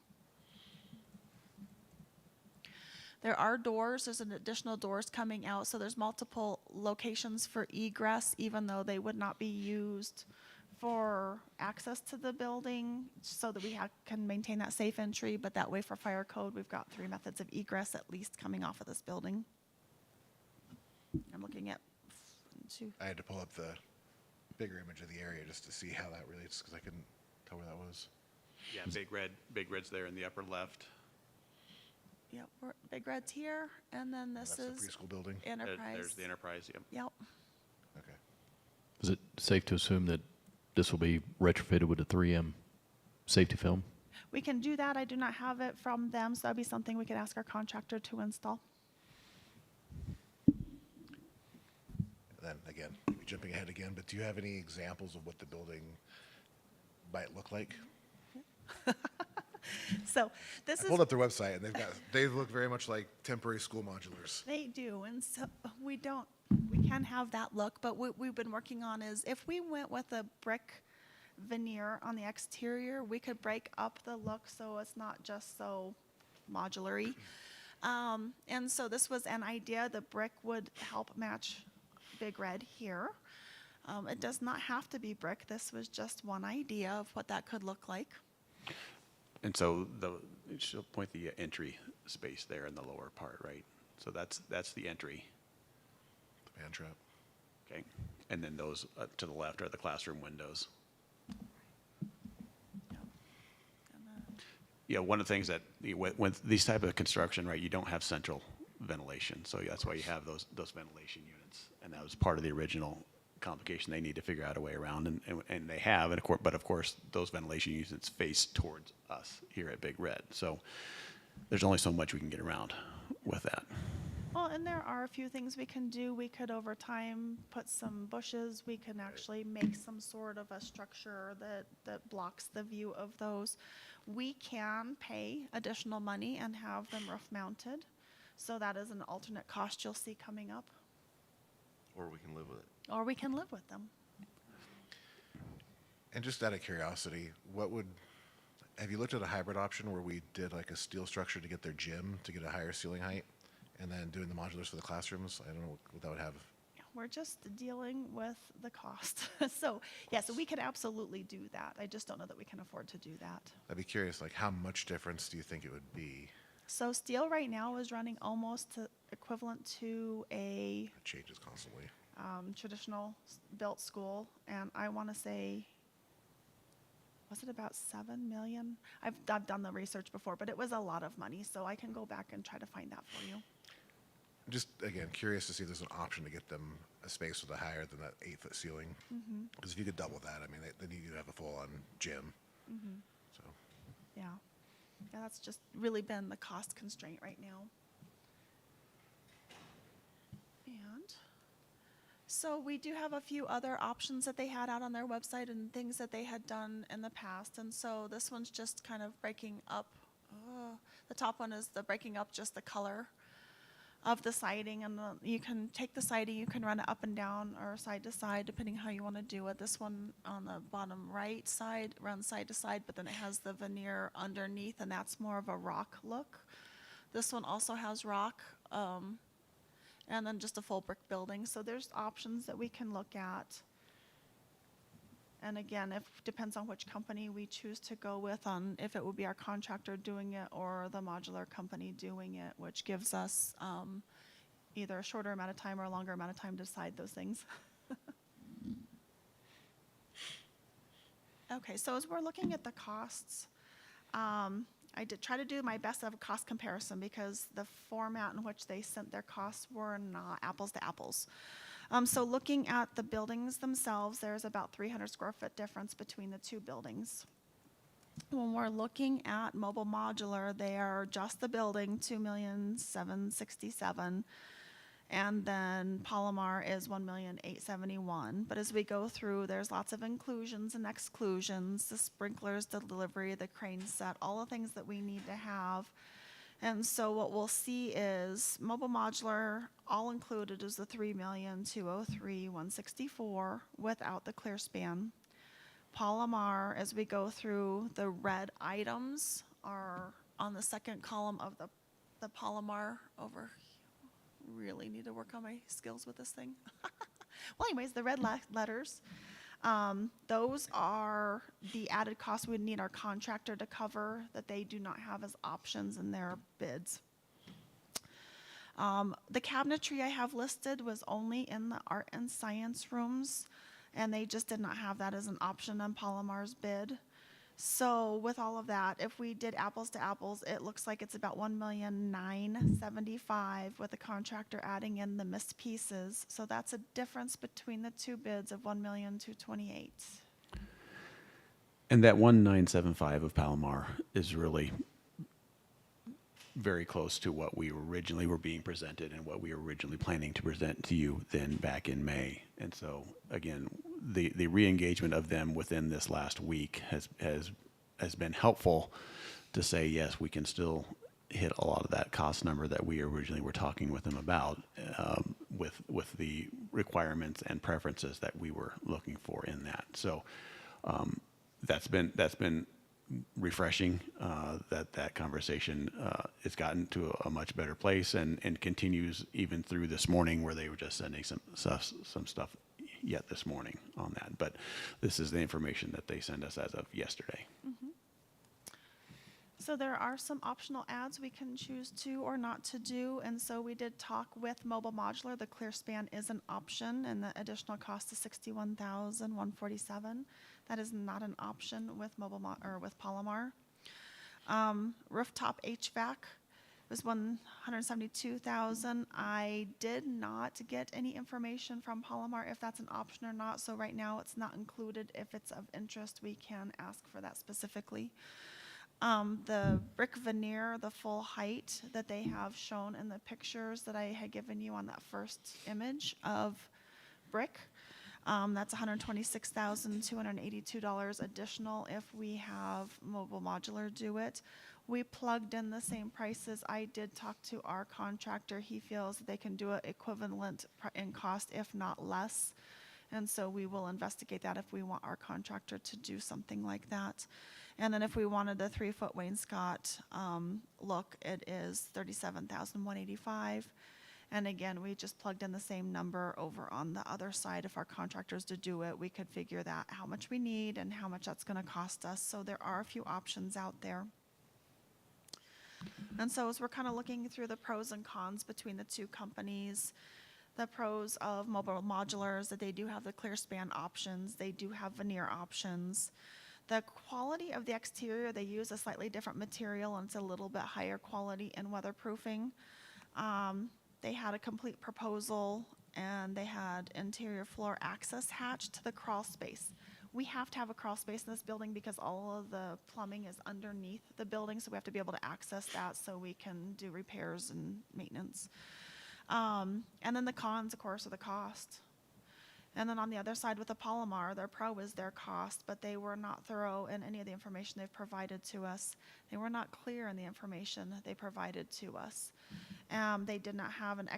There are doors, there's an additional doors coming out, so there's multiple locations for egress, even though they would not be used for access to the building, so that we can maintain that safe entry, but that way for fire code, we've got 3 methods of egress at least coming off of this building. I'm looking at 2. I had to pull up the bigger image of the area just to see how that relates because I couldn't tell where that was. Yeah, big red's there in the upper left. Yep, Big Red's here, and then this That's the is preschool building. Enterprise. There's the Enterprise, yep. Yep. Okay. Is it safe to assume that this will be retrofitted with a 3M safety film? We can do that. I do not have it from them, so that'd be something we could ask our contractor to install. Then again, maybe jumping ahead again, but do you have any examples of what the building might look like? So this I is. pulled up their website, and they look very much like temporary school modulars. They do, and so we can have that look, but what we've been working on is if we went with a brick veneer on the exterior, we could break up the look so it's not just so modular-y. And so this was an idea. The brick would help match Big Red here. It does not have to be brick. This was just one idea of what that could look like. And so she'll point the entry space there in the lower part, right? So that's the entry. The man trap. Okay. And then those to the left are the classroom windows. Yeah, one of the things that with these type of construction, right, you don't have central ventilation, so that's why you have those ventilation units, and that was part of the original complication they need to figure out a way around, and they have, but of course those ventilation units face towards us here at Big Red, so there's only so much we can get around with that. Well, and there are a few things we can do. We could, over time, put some bushes. We can actually make some sort of a structure that blocks the view of those. We can pay additional money and have them roof mounted. So that is an alternate cost you'll see coming up. Or we can live with it. Or we can live with them. And just out of curiosity, have you looked at a hybrid option where we did like a steel structure to get their gym to get a higher ceiling height, and then doing the modulars for the classrooms? I don't know what that would have. We're just dealing with the cost. So we could absolutely do that. I just don't know that we can afford to do that. I'd be curious, like how much difference do you think it would be? So steel right now is running almost equivalent to a It changes constantly. traditional built school, and I want to say, was it about 7 million? I've done the research before, but it was a lot of money, so I can go back and try to find that for you. Just, again, curious to see if there's an option to get them a space with a higher than that 8-foot ceiling. Because if you could double that, I mean, then you could have a full-on gym. So, Yeah, that's just really been the cost constraint right now. And so we do have a few other options that they had out on their website and things that they had done in the past. And so this one's just kind of breaking up. The top one is the breaking up just the color of the siding, and you can take the siding, you can run it up and down or side to side depending how you want to do it. This one on the bottom right side runs side to side, but then it has the veneer underneath, and that's more of a rock look. This one also has rock, and then just a full brick building. So there's options that we can look at. And again, depends on which company we choose to go with, on if it would be our contractor doing it or the modular company doing it, which gives us either a shorter amount of time or a longer amount of time to decide those things. Okay, so as we're looking at the costs, I did try to do my best of a cost comparison because the format in which they sent their costs were not apples to apples. So looking at the buildings themselves, there's about 300 square foot difference between the two buildings. When we're looking at mobile modular, they are just the building, $2,767,000, and then Palomar is $1,871,000. But as we go through, there's lots of inclusions and exclusions, the sprinklers, the delivery, the crane set, all the things that we need to have. And so what we'll see is mobile modular, all included is the $3,203,164 without the clear span. Palomar, as we go through, the red items are on the second column of the Palomar over. Really need to work on my skills with this thing. Well, anyways, the red letters. Those are the added costs we'd need our contractor to cover that they do not have as options in their bids. The cabinetry I have listed was only in the art and science rooms, and they just did not have that as an option on Palomar's bid. So with all of that, if we did apples to apples, it looks like it's about $1,975,000 with the contractor adding in the missed pieces. So that's a difference between the two bids of $1,228,000. And that 1975 of Palomar is really very close to what we originally were being presented and what we were originally planning to present to you then back in May. And so again, the re-engagement of them within this last week has been helpful to say, yes, we can still hit a lot of that cost number that we originally were talking with them about, with the requirements and preferences that we were looking for in that. So that's been refreshing, that conversation has gotten to a much better place, and continues even through this morning, where they were just sending some stuff yet this morning on that. But this is the information that they sent us as of yesterday. So there are some optional ads we can choose to or not to do, and so we did talk with Mobile Modular. The clear span is an option, and the additional cost is $61,147. That is not an option with with Palomar. Rooftop HVAC was $172,000. I did not get any information from Palomar if that's an option or not. So right now it's not included. If it's of interest, we can ask for that specifically. The brick veneer, the full height that they have shown in the pictures that I had given you on that first image of brick, that's $126,282 additional if we have Mobile Modular do it. We plugged in the same prices. I did talk to our contractor. He feels they can do it equivalent in cost, if not less. And so we will investigate that if we want our contractor to do something like that. And then if we wanted the 3-foot wainscot look, it is $37,185. And again, we just plugged in the same number over on the other side. If our contractors to do it, we could figure that how much we need and how much that's going to cost us. So there are a few options out there. And so as we're kind of looking through the pros and cons between the two companies, the pros of Mobile Modulars, that they do have the clear span options, they do have veneer options. The quality of the exterior, they use a slightly different material, and it's a little bit higher quality in weatherproofing. They had a complete proposal, and they had interior floor access hatch to the crawl space. We have to have a crawl space in this building because all of the plumbing is underneath the building, so we have to be able to access that so we can do repairs and maintenance. And then the cons, of course, are the cost. And then on the other side with the Palomar, their pro is their cost, but they were not thorough in any of the information they've provided to us. They were not clear in the information they provided to us. They did not have an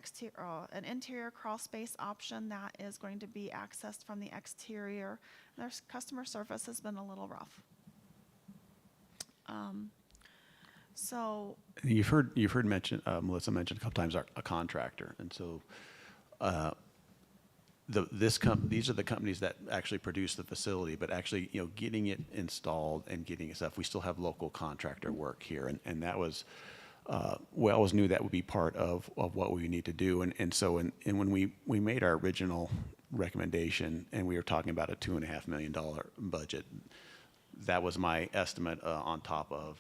interior crawl space option that is going to be accessed from the exterior. Their customer service has been a little rough. So You've heard mention, Melissa mentioned a couple times, a contractor, and so these are the companies that actually produce the facility, but actually, getting it installed and getting it stuff, we still have local contractor work here, and that was, we always knew that would be part of what we need to do, and so when we made our original recommendation, and we were talking about a $2.5 million budget, that was my estimate on top of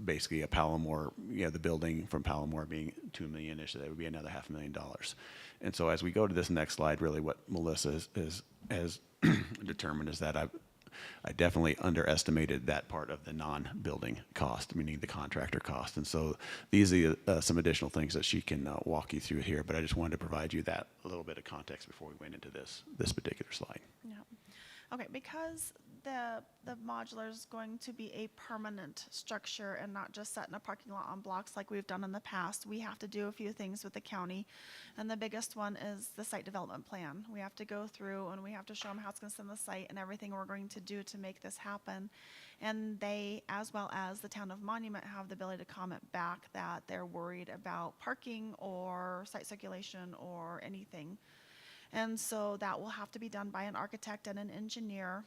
basically a Palomar, the building from Palomar being $2 million-ish, so that would be another $500,000. And so as we go to this next slide, really what Melissa has determined is that I definitely underestimated that part of the non-building cost, meaning the contractor cost. And so these are some additional things that she can walk you through here, but I just wanted to provide you that a little bit of context before we went into this particular slide. yeah. Okay, because the modular is going to be a permanent structure and not just set in a parking lot on blocks like we've done in the past, we have to do a few things with the county. And the biggest one is the site development plan. We have to go through and we have to show them how it's going to send the site and everything we're going to do to make this happen. And they, as well as the town of Monument, have the ability to comment back that they're worried about parking or site circulation or anything. And so that will have to be done by an architect and an engineer.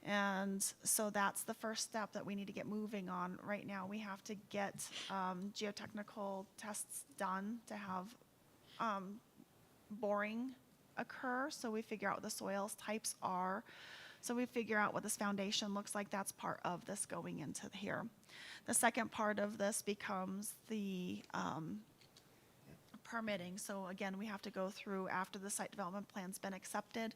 And so that's the first step that we need to get moving on. Right now, we have to get geotechnical tests done to have boring occur. So we figure out what the soils types are. So we figure out what this foundation looks like. That's part of this going into here. The second part of this becomes the permitting. So again, we have to go through after the site development plan's been accepted.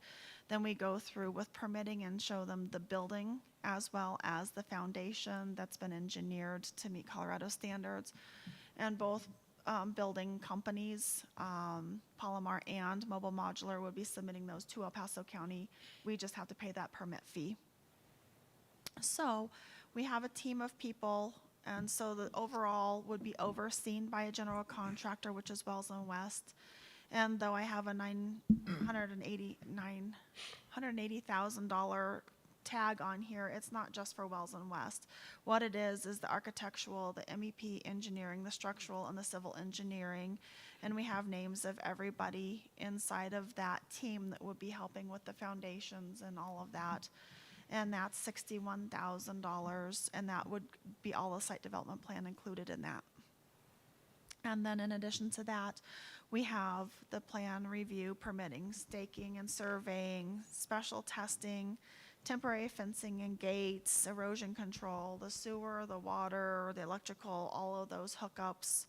Then we go through with permitting and show them the building as well as the foundation that's been engineered to meet Colorado standards. And both building companies, Palomar and Mobile Modular, would be submitting those to El Paso County. We just have to pay that permit fee. So we have a team of people And so the overall would be overseen by a general contractor, which is Wells and West. And though I have a $180,000 tag on here, it's not just for Wells and West. What it is the architectural, the MEP engineering, the structural, and the civil engineering. And we have names of everybody inside of that team that would be helping with the foundations and all of that. And that's $61,000, and that would be all the site development plan included in that. And then in addition to that, we have the plan review, permitting, staking and surveying, special testing, temporary fencing and gates, erosion control, the sewer, the water, the electrical, all of those hookups,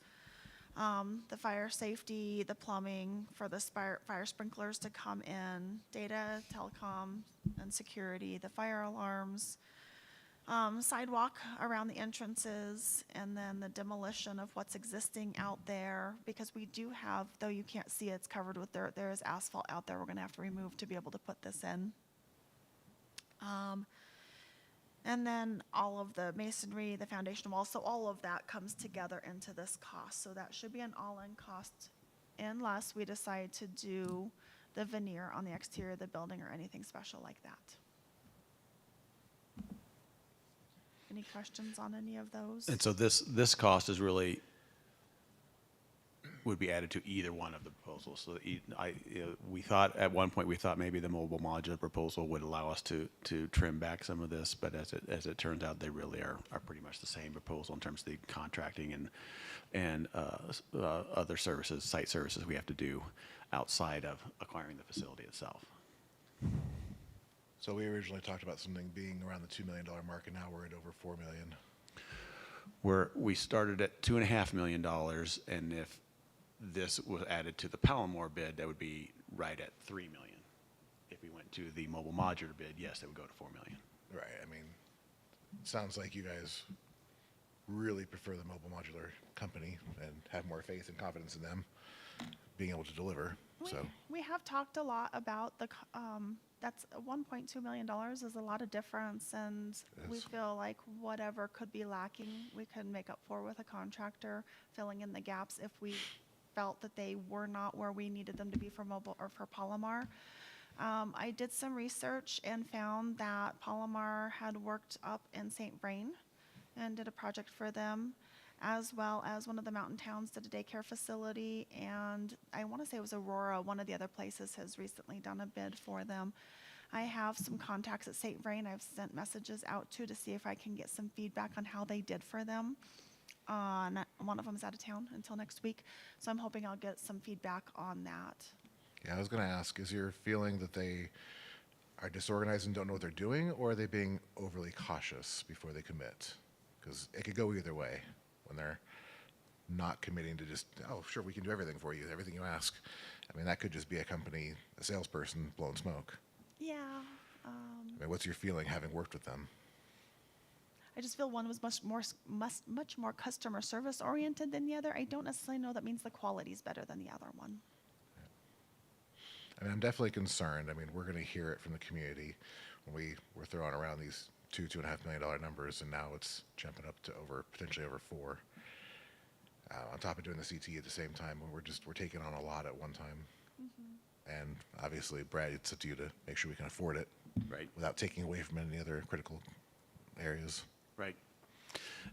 the fire safety, the plumbing for the fire sprinklers to come in, data, telecom, and security, the fire alarms, sidewalk around the entrances, and then the demolition of what's existing out there, because we do have, though you can't see it, it's covered with dirt, there is asphalt out there we're gonna have to remove to be able to put this in. And then all of the masonry, the foundation wall, so all of that comes together into this cost. So that should be an all-in cost unless we decide to do the veneer on the exterior of the building or anything special like that. Any questions on any of those? And so this cost is really, would be added to either one of the proposals. So we thought, at one point, we thought maybe the mobile modular proposal would allow us to trim back some of this, but as it turns out, they really are pretty much the same proposal in terms of the contracting and other services, site services we have to do outside of acquiring the facility itself. So we originally talked about something being around the $2 million mark, and now we're at over $4 million. We started at $2.5 million, and if this was added to the Palomar bid, that would be right at $3 million. If we went to the mobile modular bid, yes, that would go to $4 million. Right. I mean, it sounds like you guys really prefer the mobile modular company and have more faith and confidence in them being able to deliver. So We have talked a lot about that's $1.2 million is a lot of difference, and we feel like whatever could be lacking, we could make up for with a contractor filling in the gaps if we felt that they were not where we needed them to be for mobile or for Palomar. I did some research and found that Palomar had worked up in St. Vrain and did a project for them, as well as one of the mountain towns did a daycare facility, and I want to say it was Aurora, one of the other places, has recently done a bid for them. I have some contacts at St. Vrain I've sent messages out to see if I can get some feedback on how they did for them. One of them is out of town until next week, so I'm hoping I'll get some feedback on that. yeah, I was going to ask, is your feeling that they are disorganized and don't know what they're doing, or are they being overly cautious before they commit? Because it could go either way when they're not committing to just, oh, sure, we can do everything for you, everything you ask. I mean, that could just be a company, a salesperson blowing smoke. Yeah. I mean, what's your feeling having worked with them? I just feel one was much more customer service oriented than the other. I don't necessarily know that means the quality is better than the other one. I mean, I'm definitely concerned. I mean, we're going to hear it from the community when we were throwing around these $2.5 million numbers, and now it's jumping up to potentially over $4 million. On top of doing the CT at the same time, when we're taking on a lot at one time. Mm-hmm. And obviously, Brad, it's up to you to make sure we can afford it, Right. without taking away from any other critical areas. Right.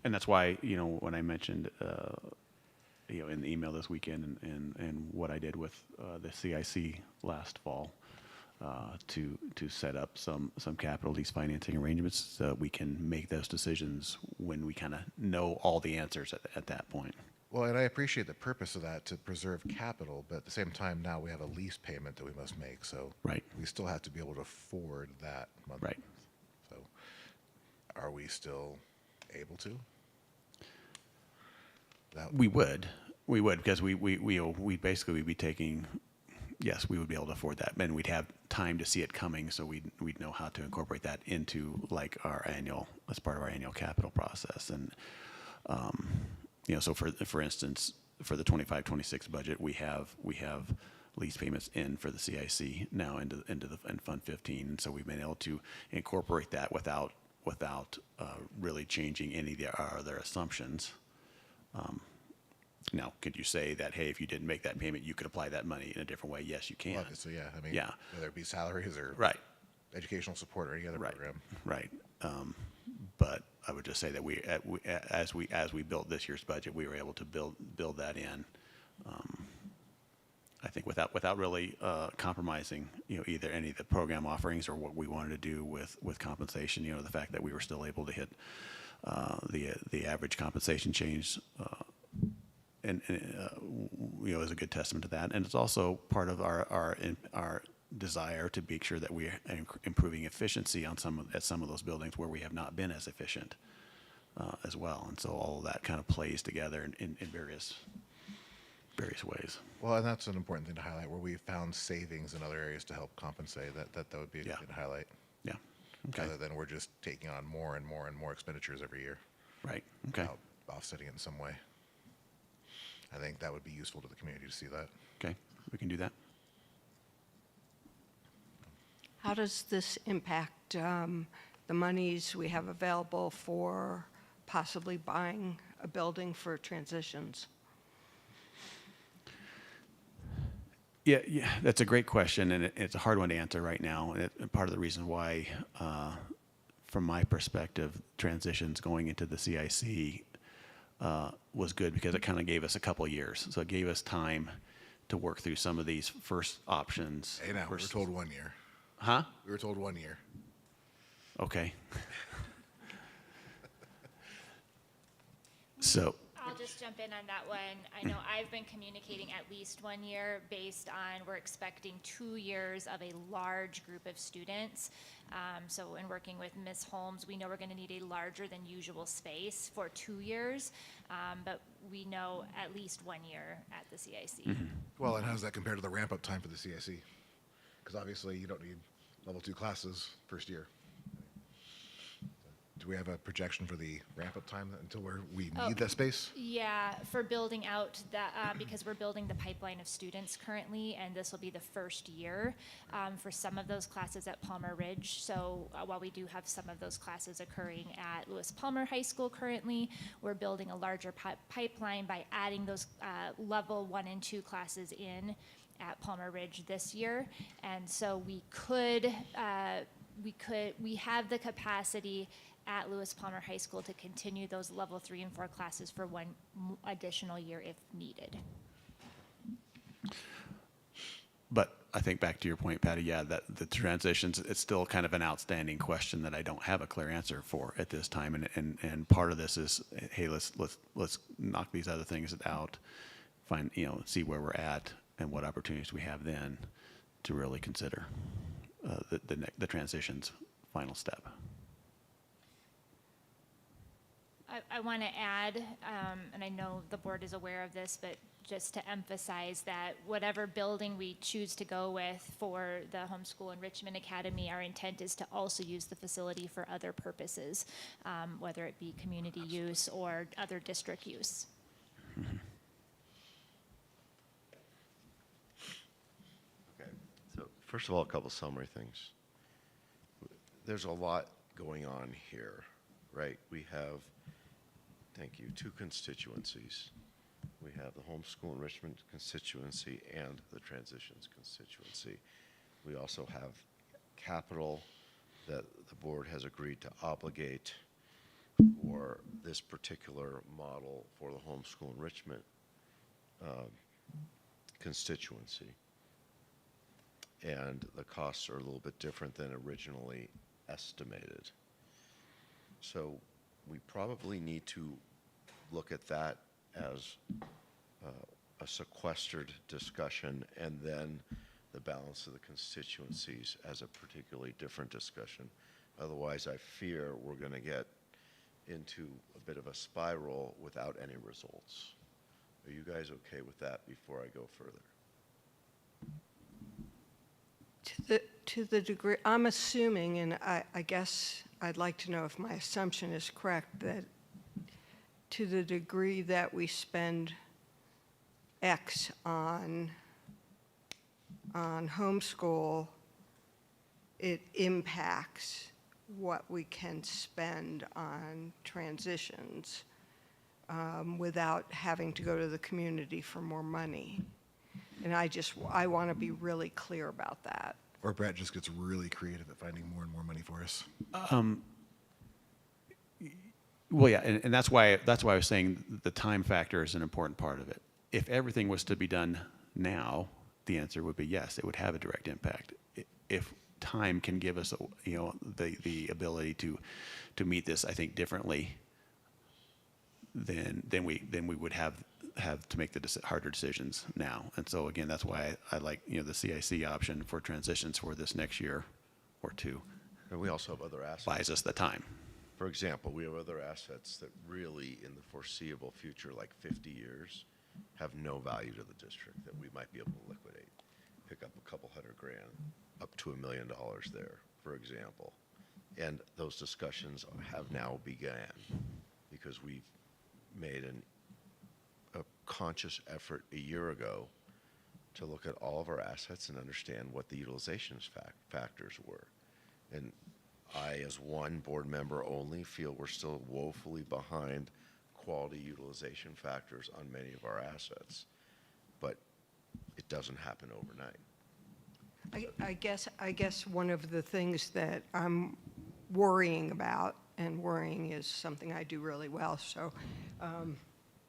And that's why, when I mentioned, in the email this weekend and what I did with the CIC last fall to set up some capital lease financing arrangements so that we can make those decisions when we kind of know all the answers at that point. Well, and I appreciate the purpose of that, to preserve capital, but at the same time, now we have a lease payment that we must make, so Right. we still have to be able to afford that month. Right. So are we still able to? We would because we basically would be taking, yes, we would be able to afford that, and we'd have time to see it coming, so we'd know how to incorporate that into like as part of our annual capital process. And so for instance, for the 25-26 budget, we have lease payments in for the CIC now into Fund 15, and so we've been able to incorporate that without without really changing any of our other assumptions. Now, could you say that, hey, if you didn't make that payment, you could apply that money in a different way? Yes, you can. Obviously, yeah. I mean, Yeah. whether it be salaries or Right. educational support or any other Right. program. Right. But I would just say that as we built this year's budget, we were able to build that in. I think without really compromising, either any of the program offerings or what we wanted to do with compensation. The fact that we were still able to hit the average compensation change, and is a good testament to that. And it's also part of our desire to make sure that we are improving efficiency at some of those buildings where we have not been as efficient as well. And so all of that kind of plays together in various ways. Well, and that's an important thing to highlight, where we've found savings in other areas to help compensate. That would be a Yeah. good highlight. Yeah. Okay. Rather than we're just taking on more and more and more expenditures every year. Right. Okay. Without offsetting it in some way. I think that would be useful to the community to see that. Okay. We can do that. How does this impact the monies we have available for possibly buying a building for transitions? Yeah, that's a great question, and it's a hard one to answer right now. And part of the reason why, from my perspective, transitions going into the CIC was good because it kind of gave us a couple years. So it gave us time to work through some of these first options. Hey, now, we were told 1 year. Huh? We were told 1 year. Okay. So, I'll just jump in on that one. I know I've been communicating at least 1 year based on we're expecting 2 years of a large group of students. So in working with Ms. Holmes, we know we're going to need a larger than usual space for 2 years, but we know at least 1 year at the CIC. Well, and how does that compare to the ramp-up time for the CIC? Because obviously you don't need level 2 classes first year. Do we have a projection for the ramp-up time until we need that space? Yeah, for building out that, because we're building the pipeline of students currently, and this will be the first year for some of those classes at Palmer Ridge. So while we do have some of those classes occurring at Lewis Palmer High School currently, we're building a larger pipeline by adding those level 1 and 2 classes in at Palmer Ridge this year. And so we have the capacity at Lewis Palmer High School to continue those level 3 and 4 classes for 1 additional year if needed. but I think back to your point, Patty, yeah, that the transitions, it's still kind of an outstanding question that I don't have a clear answer for at this time. And part of this is, hey, let's knock these other things out, find, see where we're at and what opportunities we have then to really consider the transition's final step. I want to add, and I know the board is aware of this, but just to emphasize that whatever building we choose to go with for the Homeschool Enrichment Academy, our intent is to also use the facility for other purposes, whether it be community use or other district use. Mm-hmm. Okay, so first of all, a couple summary things. There's a lot going on here, right? We have, thank you, 2 constituencies. We have the homeschool enrichment constituency and the transitions constituency. We also have capital that the board has agreed to obligate for this particular model for the homeschool enrichment constituency. And the costs are a little bit different than originally estimated. So we probably need to look at that as a sequestered discussion, and then the balance of the constituencies as a particularly different discussion. Otherwise, I fear we're going to get into a bit of a spiral without any results. Are you guys okay with that before I go further? To the degree, I'm assuming, and I guess I'd like to know if my assumption is correct, that to the degree that we spend X on homeschool, it impacts what we can spend on transitions without having to go to the community for more money. And I want to be really clear about that. Or Brett just gets really creative at finding more and more money for us. Well, yeah, and that's why I was saying the time factor is an important part of it. If everything was to be done now, the answer would be yes, it would have a direct impact. If time can give us, the ability to meet this, I think, differently, then we would have to make the harder decisions now. And so again, that's why I like the CIC option for transitions for this next year or two. And we also have other assets. Buys us the time. For example, we have other assets that really, in the foreseeable future, like 50 years, have no value to the district that we might be able to liquidate. Pick up a couple $100,000, up to $1 million there, for example. And those discussions have now begun because we've made a conscious effort a year ago to look at all of our assets and understand what the utilization factors were. And I, as one board member only, feel we're still woefully behind quality utilization factors on many of our assets. But it doesn't happen overnight. I guess one of the things that I'm worrying about, and worrying is something I do really well, so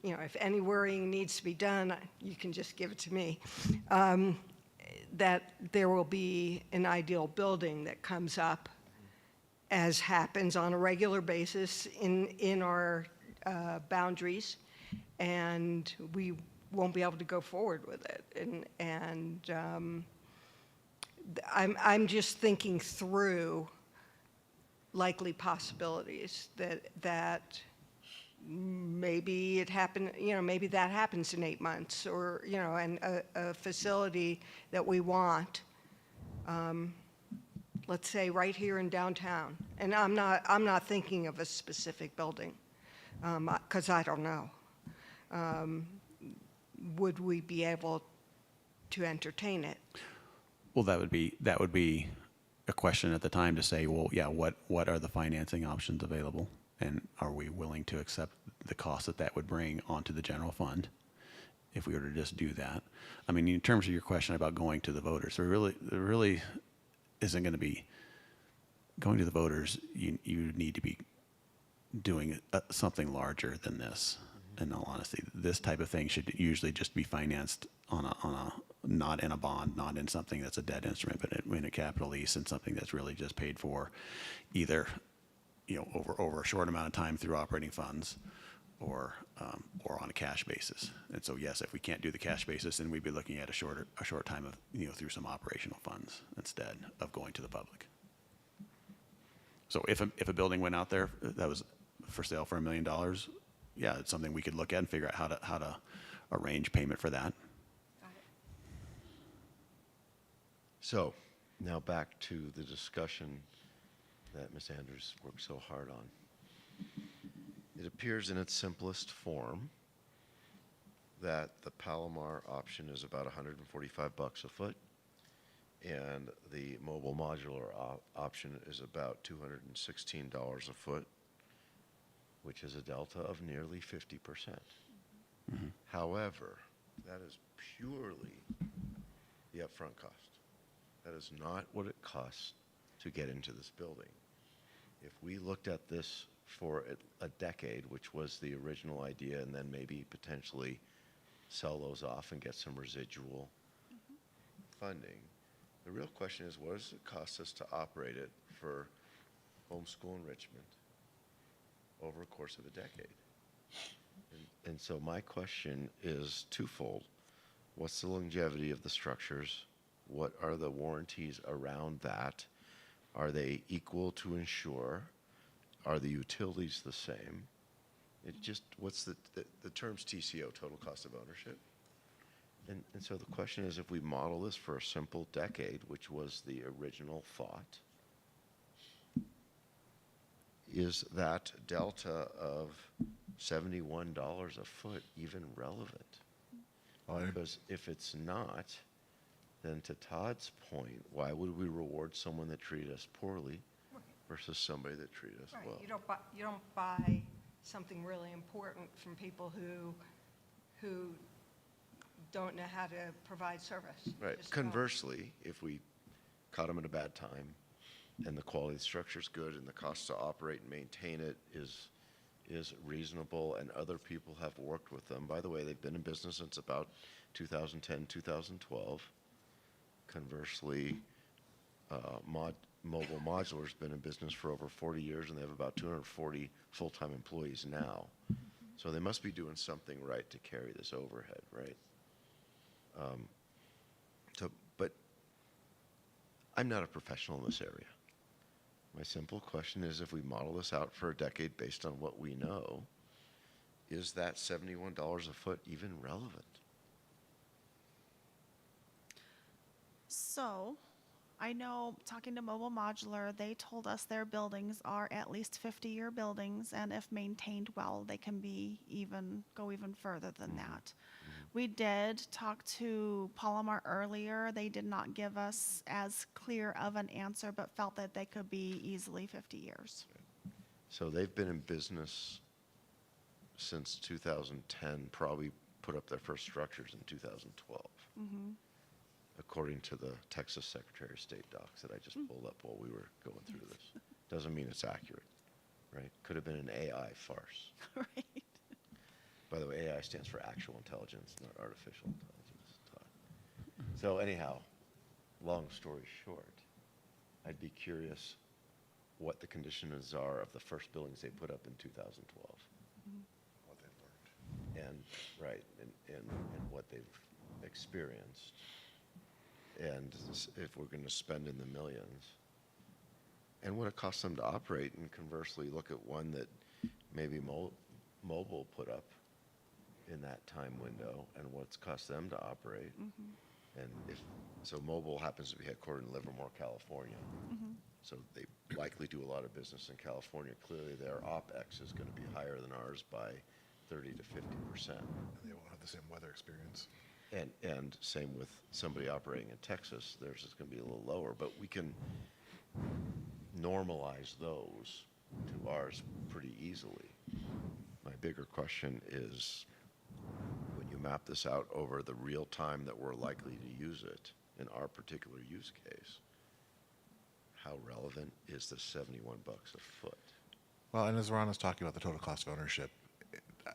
if any worrying needs to be done, you can just give it to me, that there will be an ideal building that comes up, as happens on a regular basis in our boundaries, and we won't be able to go forward with it. I'm just thinking through likely possibilities that maybe it happen, maybe that happens in 8 months, or and a facility that we want. Let's say right here in downtown, and I'm not thinking of a specific building, because I don't know. Would we be able to entertain it? Well, that would be a question at the time to say, well, yeah, what are the financing options available, and are we willing to accept the cost that would bring onto the general fund if we were to just do that? I mean, in terms of your question about going to the voters, there really isn't going to be going to the voters. You need to be doing something larger than this. In all honesty, this type of thing should usually just be financed on a not in a bond, not in something that's a debt instrument, but in a capital lease, and something that's really just paid for either over a short amount of time through operating funds, or on a cash basis. And so yes, if we can't do the cash basis, then we'd be looking at a short time of through some operational funds instead of going to the public. So if a building went out there that was for sale for $1 million, yeah, it's something we could look at and figure out how to arrange payment for that. So now back to the discussion that Ms. Andrews worked so hard on. It appears in its simplest form that the Palomar option is about $145 a foot, and the mobile modular option is about $216 a foot, which is a delta of nearly 50%. Mm-hmm. However, that is purely the upfront cost. That is not what it costs to get into this building. If we looked at this for a decade, which was the original idea, and then maybe potentially sell those off and get some residual funding, the real question is, what does it cost us to operate it for homeschool enrichment over a course of a decade? And so my question is twofold. What's the longevity of the structures? What are the warranties around that? Are they equal to insure? Are the utilities the same? What's the term's TCO, total cost of ownership? And so the question is, if we model this for a simple decade, which was the original thought, is that delta of $71 a foot even relevant? Because if it's not, then to Todd's point, why would we reward someone that treated us poorly versus somebody that treated us Right, well. you don't buy something really important from people who don't know how to provide service. Right. Just don't. Conversely, if we caught them at a bad time and the quality of the structure is good and the cost to operate and maintain it is reasonable and other people have worked with them. By the way, they've been in business since about 2010, 2012. Conversely, Mobile Modular's been in business for over 40 years and they have about 240 full-time employees now. So they must be doing something right to carry this overhead, right? But I'm not a professional in this area. My simple question is, if we model this out for a decade based on what we know, is that $71 a foot even relevant? So, I know, talking to Mobile Modular, they told us their buildings are at least 50-year buildings, and if maintained well, they can go even further than that. We did talk to Palomar earlier. They did not give us as clear of an answer, but felt that they could be easily 50 years. So they've been in business since 2010, probably put up their first structures in 2012. According to the Texas Secretary of State docs that I just pulled up while we were going through this. Doesn't mean it's accurate, right? Could have been an AI farce. Right. By the way, AI stands for actual intelligence, not artificial intelligence, Todd. So anyhow, long story short, I'd be curious what the conditions are of the first buildings they put up in 2012. What they've learned. And, right, and what they've experienced. And if we're going to spend in the millions, and what it costs them to operate, and conversely look at one that maybe Mobile put up in that time window, and what's cost them to operate. And so Mobile happens to be headquartered in Livermore, California. So they likely do a lot of business in California. Clearly their OpEx is going to be higher than ours by 30 to 50%. They won't have the same weather experience. And same with somebody operating in Texas, theirs is going to be a little lower, but we can normalize those to ours pretty easily. My bigger question is, when you map this out over the real time that we're likely to use it in our particular use case, how relevant is the 71 bucks a foot? Well, and as Ron was talking about the total cost of ownership,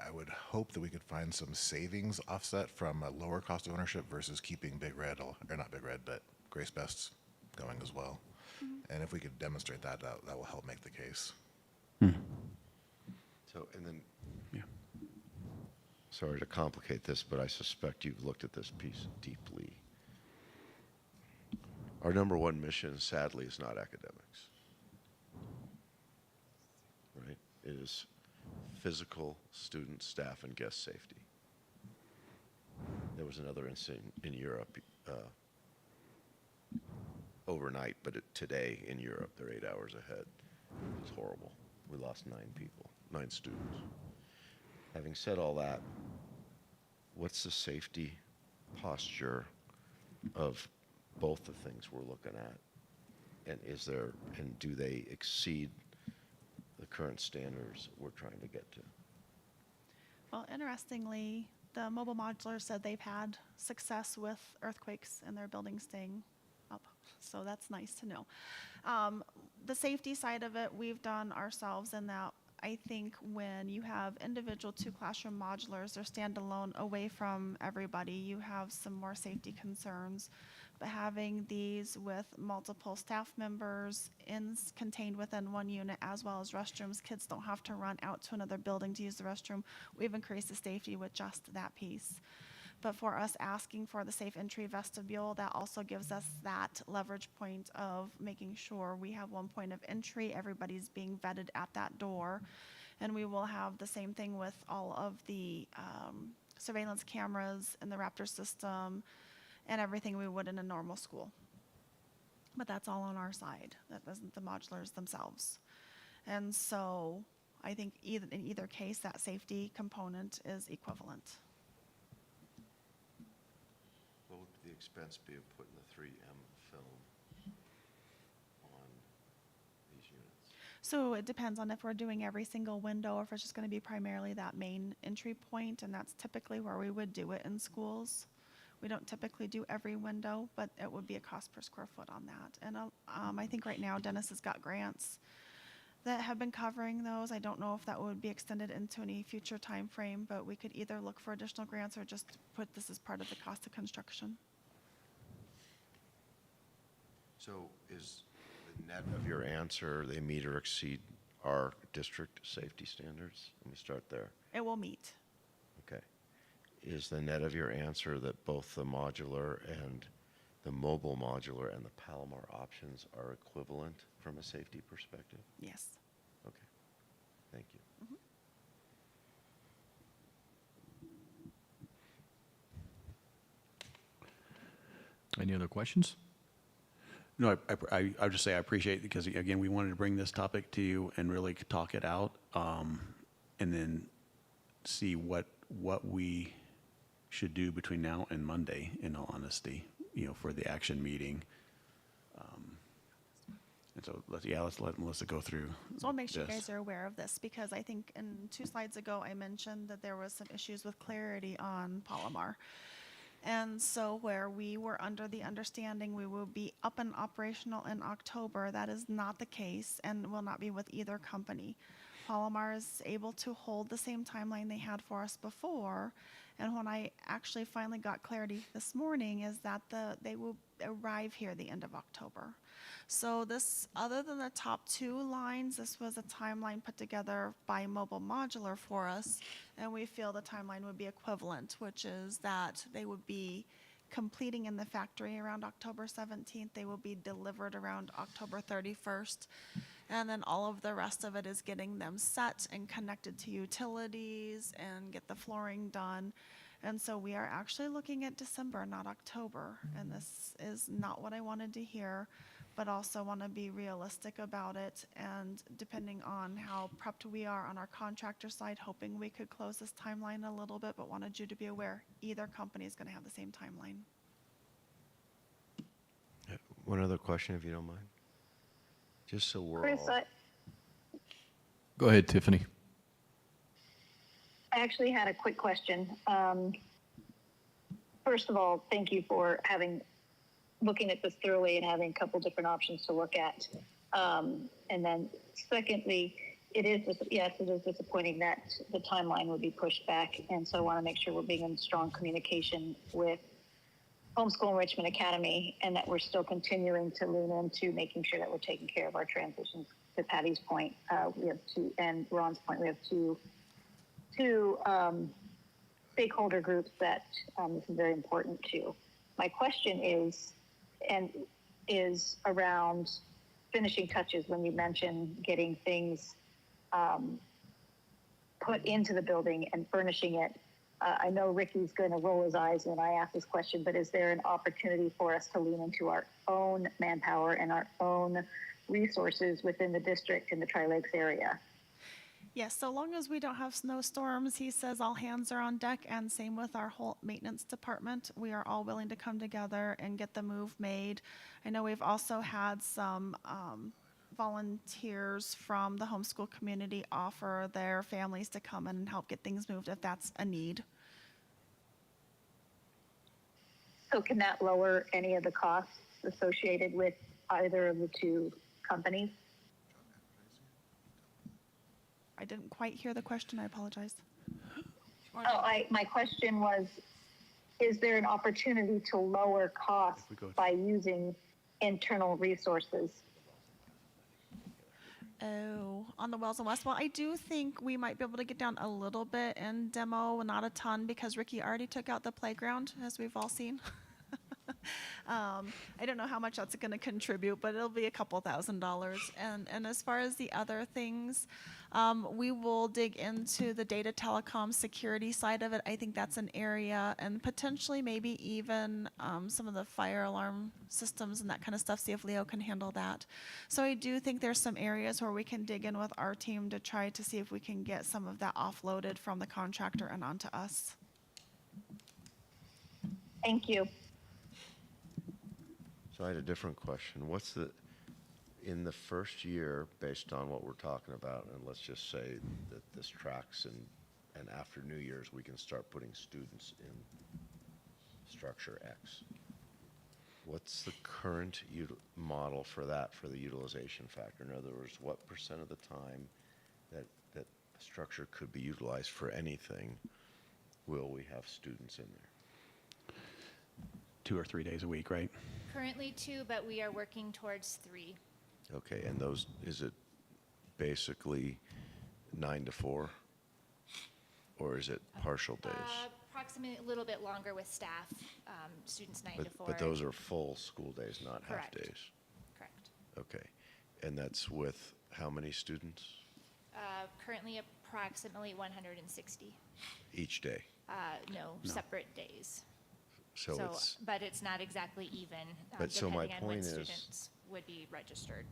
I would hope that we could find some savings offset from a lower cost of ownership versus keeping Big Red, or not Big Red, but Grace Best's going as well. And if we could demonstrate that, that will help make the case. So, and then, Yeah. sorry to complicate this, but I suspect you've looked at this piece deeply. Our number one mission, sadly, is not academics. Right? It is physical, student, staff, and guest safety. There was another incident in Europe overnight, but today in Europe, they're 8 hours ahead. It was horrible. We lost 9 people, 9 students. Having said all that, what's the safety posture of both the things we're looking at? And do they exceed the current standards we're trying to get to? Well, interestingly, the Mobile Modular said they've had success with earthquakes in their buildings staying up. So that's nice to know. The safety side of it, we've done ourselves in that I think when you have individual 2-classroom modulars, they're standalone away from everybody, you have some more safety concerns. But having these with multiple staff members contained within one unit, as well as restrooms, kids don't have to run out to another building to use the restroom. We've increased the safety with just that piece. But for us asking for the safe entry vestibule, that also gives us that leverage point of making sure we have one point of entry, everybody's being vetted at that door. And we will have the same thing with all of the surveillance cameras in the Raptor system and everything we would in a normal school. But that's all on our side. That isn't the modulars themselves. And so I think in either case, that safety component is equivalent. What would the expense be of putting the 3M film on these units? So it depends on if we're doing every single window or if it's just going to be primarily that main entry point, and that's typically where we would do it in schools. We don't typically do every window, but it would be a cost per square foot on that. And I think right now Dennis has got grants that have been covering those. I don't know if that would be extended into any future time frame, but we could either look for additional grants or just put this as part of the cost of construction. So is the net of your answer, they meet or exceed our district safety standards? Let me start there. It will meet. Okay. Is the net of your answer that both the modular and the mobile modular and the Palomar options are equivalent from a safety perspective? Yes. Okay. Thank you. Any other questions? No, I would just say I appreciate it because, again, we wanted to bring this topic to you and really talk it out, and then see what we should do between now and Monday, in all honesty, for the action meeting. And so, let's let Melissa go through. So I'll make sure you this. guys are aware of this, because I think in 2 slides ago, I mentioned that there was some issues with clarity on Palomar. And so where we were under the understanding we will be up and operational in October, that is not the case and will not be with either company. Palomar is able to hold the same timeline they had for us before. And when I actually finally got clarity this morning is that they will arrive here the end of October. So this, other than the top 2 lines, this was a timeline put together by Mobile Modular for us, and we feel the timeline would be equivalent, which is that they would be completing in the factory around October 17th. They will be delivered around October 31st. And then all of the rest of it is getting them set and connected to utilities and get the flooring done. And so we are actually looking at December, not October. And this is not what I wanted to hear, but also want to be realistic about it. And depending on how prepped we are on our contractor side, hoping we could close this timeline a little bit, but wanted you to be aware either company is going to have the same timeline. One other question, if you don't mind. Just so we're Chris, all... Go ahead, Tiffany. I actually had a quick question. First of all, thank you for looking at this thoroughly and having a couple different options to look at. And then secondly, it is disappointing that the timeline would be pushed back. And so I want to make sure we're being in strong communication with Homeschool Enrichment Academy, and that we're still continuing to lean into making sure that we're taking care of our transitions. To Patty's point, we have 2, and Ron's point, we have two stakeholder groups that this is very important to. My question is around finishing touches. When you mentioned getting things put into the building and furnishing it, I know Ricky's going to roll his eyes when I ask this question, but is there an opportunity for us to lean into our own manpower and our own resources within the district in the Tri-Lakes area? Yes, so long as we don't have snowstorms, he says all hands are on deck, and same with our whole maintenance department. We are all willing to come together and get the move made. I know we've also had some volunteers from the homeschool community offer their families to come in and help get things moved if that's a need. So can that lower any of the costs associated with either of the 2 companies? I didn't quite hear the question, I apologize. My question was, is there an opportunity to lower costs by using internal resources? Oh, on the Wells and West. Well, I do think we might be able to get down a little bit in demo, not a ton, because Ricky already took out the playground, as we've all seen. I don't know how much that's going to contribute, but it'll be a couple $1,000s. And as far as the other things, we will dig into the data telecom security side of it. I think that's an area, and potentially maybe even some of the fire alarm systems and that kind of stuff, see if Leo can handle that. So I do think there's some areas where we can dig in with our team to try to see if we can get some of that offloaded from the contractor and onto us. Thank you. So I had a different question. in the first year, based on what we're talking about, and let's just say that this tracks and after New Year's, we can start putting students in structure X. What's the current model for that, for the utilization factor? In other words, what % of the time that structure could be utilized for anything will we have students in there? 2 or 3 days a week, right? Currently 2, but we are working towards 3. Okay, and those, is it basically 9 to 4? Or is it partial days? Approximately a little bit longer with staff, students 9 to 4. But those are full school days, not half Correct. days? Correct. Okay, and that's with how many students Currently approximately 160. each day? No, separate days. So it's, But it's not exactly even, But so my depending on when point is- students would be registered.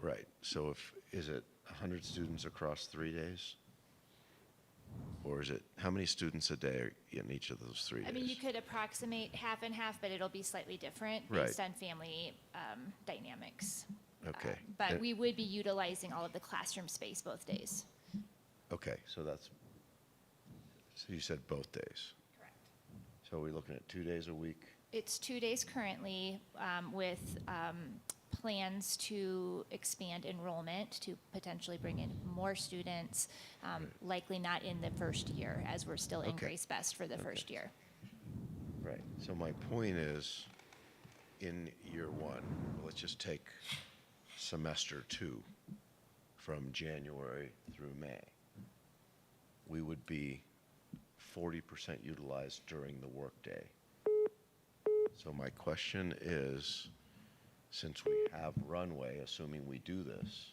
right, so is it 100 students across 3 days? Or is it, how many students a day are in each of those 3 days? I mean, you could approximate half and half, but it'll be slightly different Right. based on family dynamics. Okay. But And- we would be utilizing all of the classroom space both days. Okay, so you said both days. Correct. So are we looking at 2 days a week? It's 2 days currently with plans to expand enrollment to potentially bring in more students, likely not in the first year, as we're still in Okay. Grace Best for the first year. Right, so my point is, in year 1, let's just take semester 2, from January through May, we would be 40% utilized during the workday. So my question is, since we have runway, assuming we do this,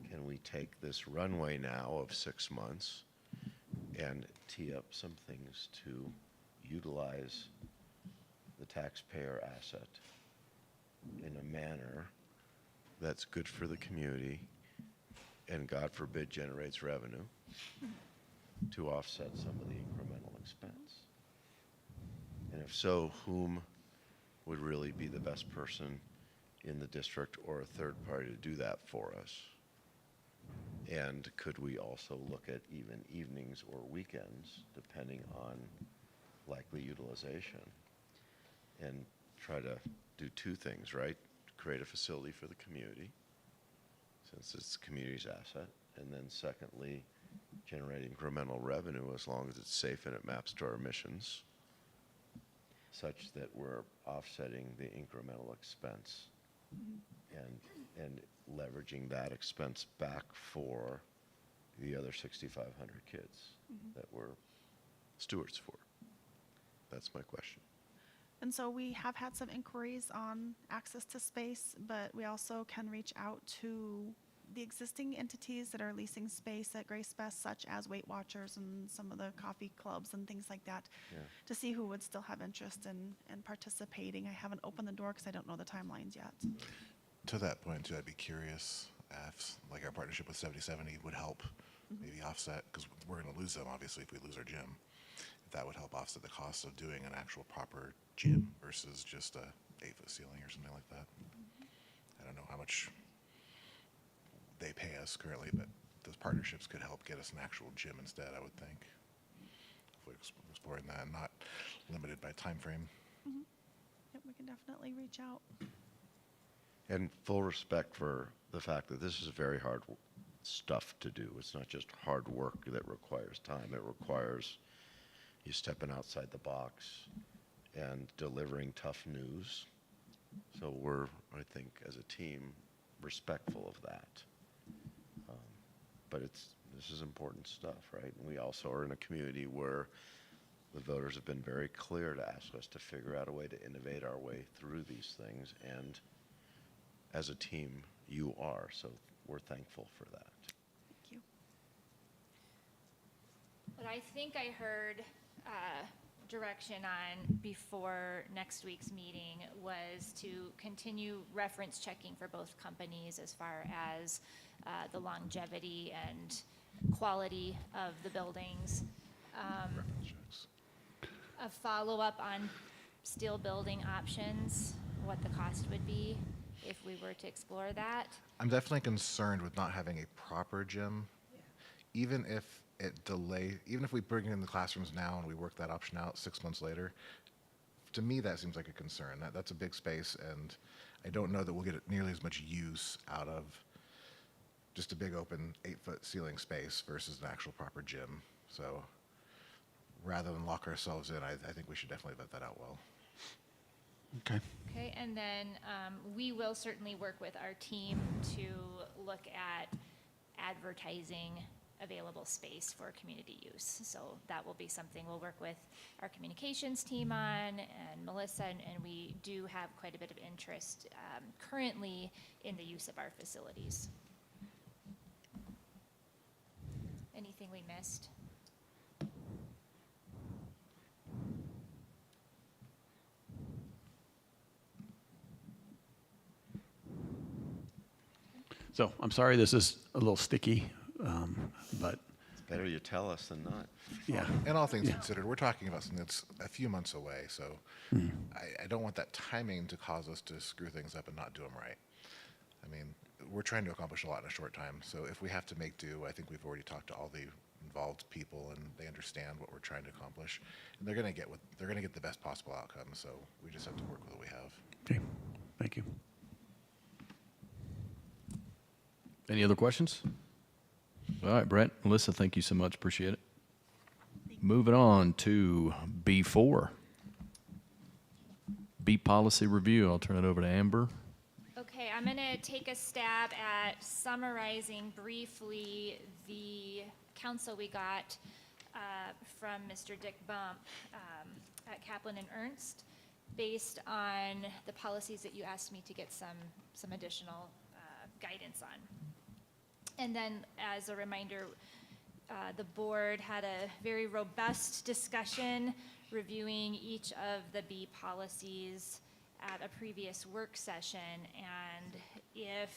can we take this runway now of 6 months and tee up some things to utilize the taxpayer asset in a manner that's good for the community and, God forbid, generates revenue to offset some of the incremental expense? And if so, whom would really be the best person in the district or a third party to do that for us? And could we also look at even evenings or weekends, depending on likely utilization, and try to do 2 things, right? Create a facility for the community, since it's the community's asset, and then secondly, generate incremental revenue as long as it's safe and it maps to our missions, such that we're offsetting the incremental expense and leveraging that expense back for the other 6,500 kids that we're stewards for. That's my question. And so we have had some inquiries on access to space, but we also can reach out to the existing entities that are leasing space at Grace Best, such as Weight Watchers and some of the coffee clubs and things like that, Yeah. to see who would still have interest in participating. I haven't opened the door because I don't know the timelines yet. To that point, too, I'd be curious if, like, our partnership with 7070 would help maybe offset, because we're going to lose them, obviously, if we lose our gym. If that would help offset the cost of doing an actual proper gym versus just a 8-foot ceiling or something like that. I don't know how much they pay us currently, but those partnerships could help get us an actual gym instead, I would think. If we're exploring that and not limited by time frame. Yep, we can definitely reach out. And full respect for the fact that this is very hard stuff to do. It's not just hard work that requires time. It requires you stepping outside the box and delivering tough news. So we're, I think, as a team, respectful of that. But this is important stuff, right? And we also are in a community where the voters have been very clear to ask us to figure out a way to innovate our way through these things. And as a team, you are. So we're thankful for that. Thank you. What I think I heard direction on before next week's meeting was to continue reference checking for both companies as far as the longevity and quality of the buildings. A follow-up on steel building options, what the cost would be. if we were to explore that. I'm definitely concerned with not having a proper gym. Even if even if we bring it in the classrooms now and we work that option out 6 months later, to me, that seems like a concern. That's a big space, and I don't know that we'll get nearly as much use out of just a big open 8-foot ceiling space versus an actual proper gym. So rather than lock ourselves in, I think we should definitely vet that out well. Okay. Okay, and then we will certainly work with our team to look at advertising available space for community use. So that will be something we'll work with our communications team on, and Melissa, and we do have quite a bit of interest currently in the use of our facilities. Anything we missed? So I'm sorry this is a little sticky, but It's better you tell us than not. yeah. And all things considered, we're talking about something that's a few months away, so I don't want that timing to cause us to screw things up and not do them right. I mean, we're trying to accomplish a lot in a short time, so if we have to make do, I think we've already talked to all the involved people, and they understand what we're trying to accomplish, and they're going to get the best possible outcome. So we just have to work with what we have. Okay. Thank you. Any other questions? All right, Brent, Melissa, thank you so much. Appreciate it. Moving on to B4. B policy review. I'll turn it over to Amber. Okay, I'm going to take a stab at summarizing briefly the counsel we got from Mr. Dick Bump at Kaplan and Ernst, based on the policies that you asked me to get some additional guidance on. And then, as a reminder, the board had a very robust discussion reviewing each of the B policies at a previous work session, and if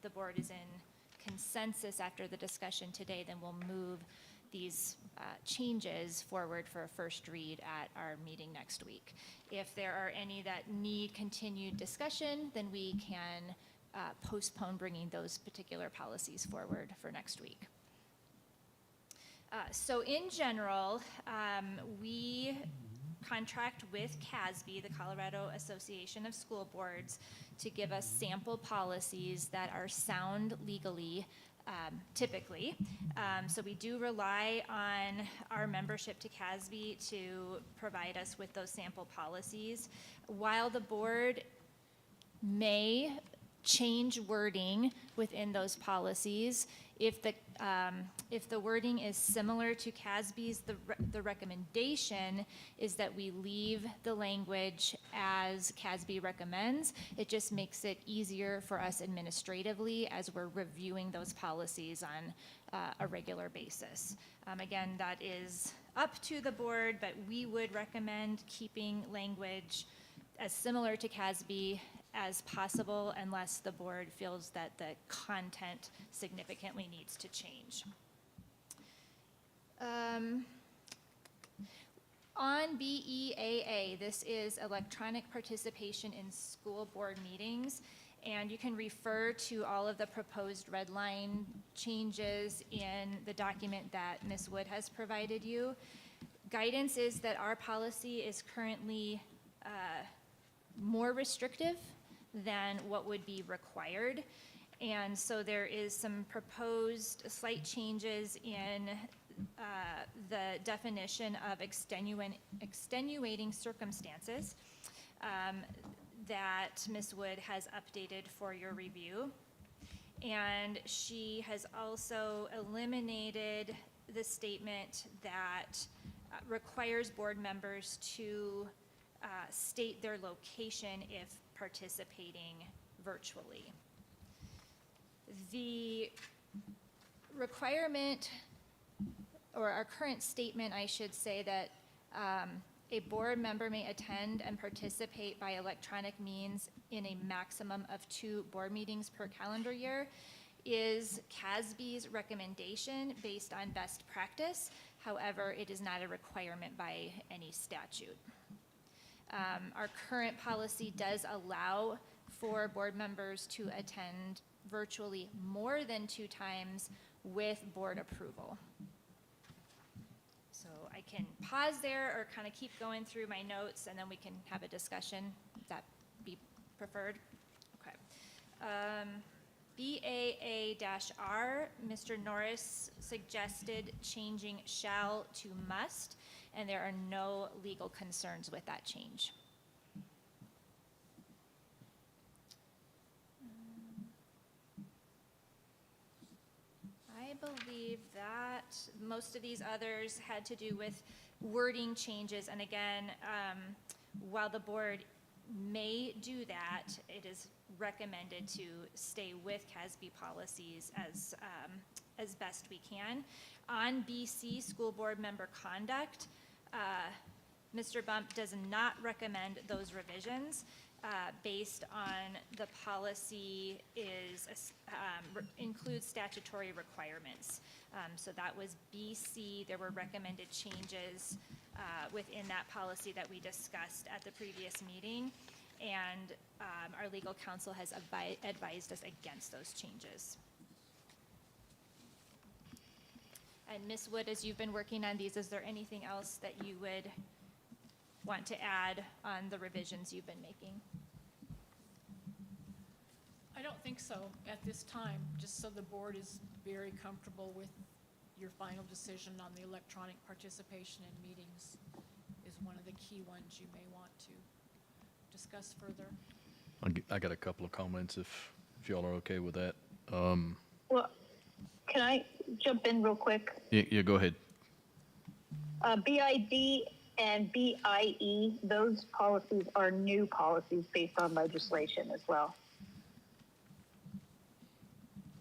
the board is in consensus after the discussion today, then we'll move these changes forward for a first read at our meeting next week. If there are any that need continued discussion, then we can postpone bringing those particular policies forward for next week. So in general, we contract with CASB, the Colorado Association of School Boards, to give us sample policies that are sound legally, typically. So we do rely on our membership to CASB to provide us with those sample policies. While the board may change wording within those policies, if the wording is similar to CASB's, the recommendation is that we leave the language as CASB recommends. It just makes it easier for us administratively as we're reviewing those policies on a regular basis. Again, that is up to the board, but we would recommend keeping language as similar to CASB as possible, unless the board feels that the content significantly needs to change. On BEAA, this is electronic participation in school board meetings, and you can refer to all of the proposed red line changes in the document that Ms. Wood has provided you. Guidance is that our policy is currently more restrictive than what would be required. And so there is some proposed slight changes in the definition of extenuating circumstances that Ms. Wood has updated for your review. And she has also eliminated the statement that requires board members to state their location if participating virtually. The requirement, or our current statement, I should say, that a board member may attend and participate by electronic means in a maximum of 2 board meetings per calendar year, is CASB's recommendation based on best practice. However, it is not a requirement by any statute. Our current policy does allow for board members to attend virtually more than 2 times with board approval. So I can pause there or kind of keep going through my notes, and then we can have a discussion. Would that be preferred? Okay. BAA-R, Mr. Norris suggested changing shall to must, and there are no legal concerns with that change. I believe that most of these others had to do with wording changes, and again, while the board may do that, it is recommended to stay with CASB policies as best we can. On BC, school board member conduct, Mr. Bump does not recommend those revisions based on the policy includes statutory requirements. So that was BC. There were recommended changes within that policy that we discussed at the previous meeting, and our legal counsel has advised us against those changes. And Ms. Wood, as you've been working on these, is there anything else that you would want to add on the revisions you've been making? I don't think so at this time, just so the board is very comfortable with your final decision on the electronic participation in meetings is one of the key ones you may want to discuss further. I got a couple of comments if y'all are okay with that. Well, can I jump in real quick? Yeah, go ahead. BID and BIE, those policies are new policies based on legislation as well.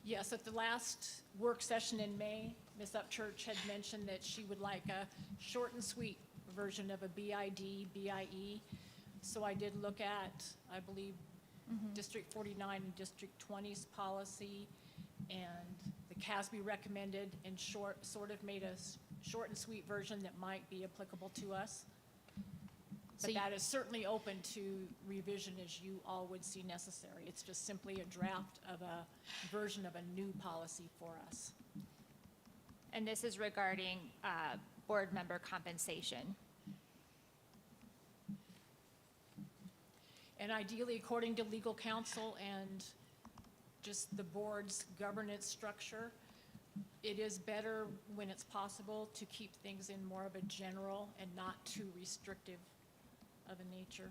Yes, at the last work session in May, Ms. Upchurch had mentioned that she would like a short and sweet version of a BID, BIE. So I did look at, I believe, District 49 and District 20's policy, and the CASB recommended and sort of made a short and sweet version that might be applicable to us. But that is certainly open to revision as you all would see necessary. It's just simply a draft of a version of a new policy for us. And this is regarding board member compensation. And ideally, according to legal counsel and just the board's governance structure, it is better when it's possible to keep things in more of a general and not too restrictive of a nature.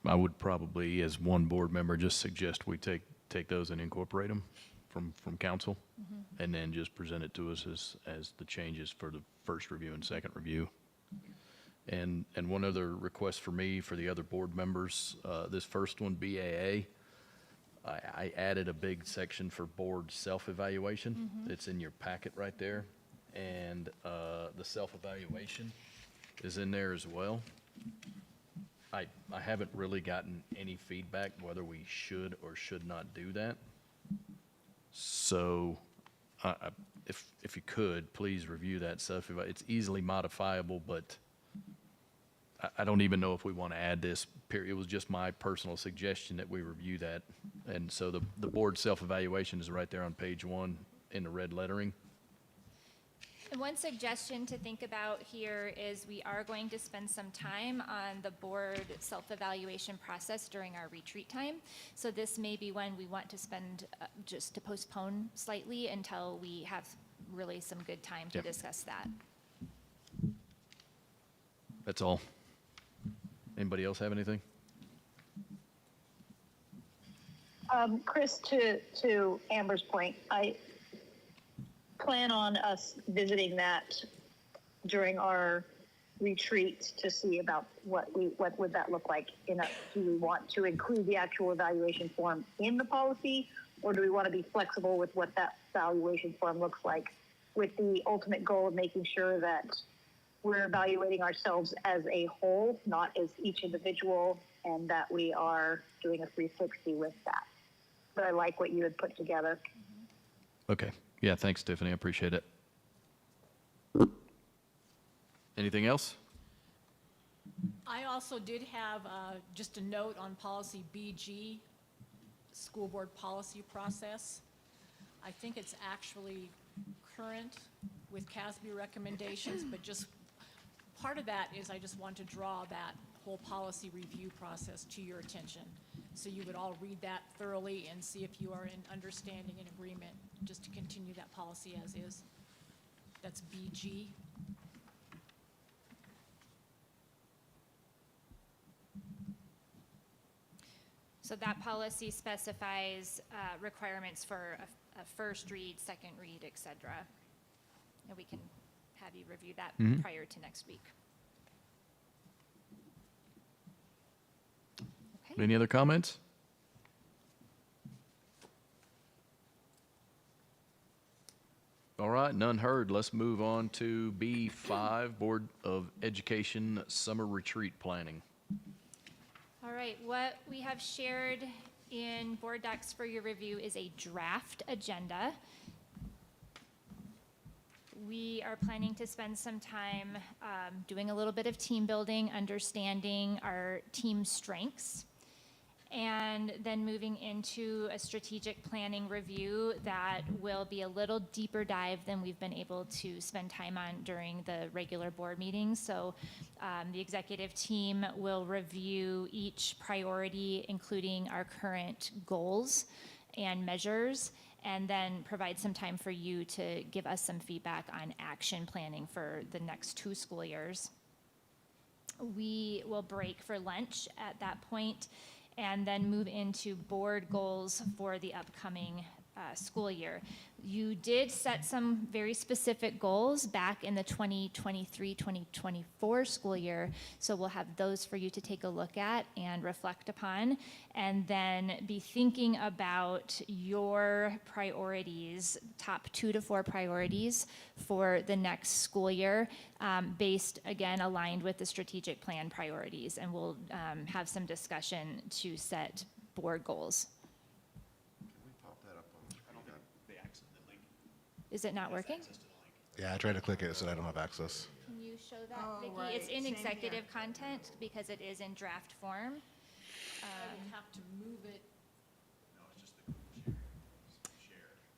I would probably, as one board member, just suggest we take those and incorporate them from council, and then just present it to us as the changes for the first review and second review. And one other request for me, for the other board members, this first one, BAA, I added a big section for board self-evaluation. It's in your packet right there. And the self-evaluation is in there as well. I haven't really gotten any feedback whether we should or should not do that. So if you could, please review that self-evaluation. It's easily modifiable, but I don't even know if we want to add this, period. It was just my personal suggestion that we review that. And so the board self-evaluation is right there on page 1 in the red lettering. And one suggestion to think about here is we are going to spend some time on the board self-evaluation process during our retreat time. So this may be when we want to spend, just to postpone slightly until we have really some good time to discuss that. That's all. Anybody else have anything? Chris, to Amber's point, I plan on us visiting that during our retreat to see about what would that look like. Do we want to include the actual evaluation form in the policy, or do we want to be flexible with what that evaluation form looks like, with the ultimate goal of making sure that we're evaluating ourselves as a whole, not as each individual, and that we are doing a 360 with that. But I like what you had put together. Okay. Yeah, thanks, Tiffany. I appreciate it. Anything else? I also did have just a note on policy BG, school board policy process. I think it's actually current with CASB recommendations, but just part of that is I just want to draw that whole policy review process to your attention. So you would all read that thoroughly and see if you are in understanding and agreement, just to continue that policy as is. That's BG. So that policy specifies requirements for a first read, second read, et cetera. And we can have you review that prior to next week. Okay. Any other comments? All right, none heard. Let's move on to B5, Board of Education Summer Retreat Planning. All right, what we have shared in board docs for your review is a draft agenda. We are planning to spend some time doing a little bit of team building, understanding our team strengths, and then moving into a strategic planning review that will be a little deeper dive than we've been able to spend time on during the regular board meetings. So the executive team will review each priority, including our current goals and measures, and then provide some time for you to give us some feedback on action planning for the next 2 school years. We will break for lunch at that point and then move into board goals for the upcoming school year. You did set some very specific goals back in the 2023-2024 school year, so we'll have those for you to take a look at and reflect upon, and then be thinking about your priorities, top 2 to 4 priorities for the next school year, based, again, aligned with the strategic plan priorities, and we'll have some discussion to set board goals. Is it not working? Yeah, I tried to click it, it said I don't have access. Can you show that, Oh, Vicki? right. It's in Same executive content because it is in draft form. I would have to move it.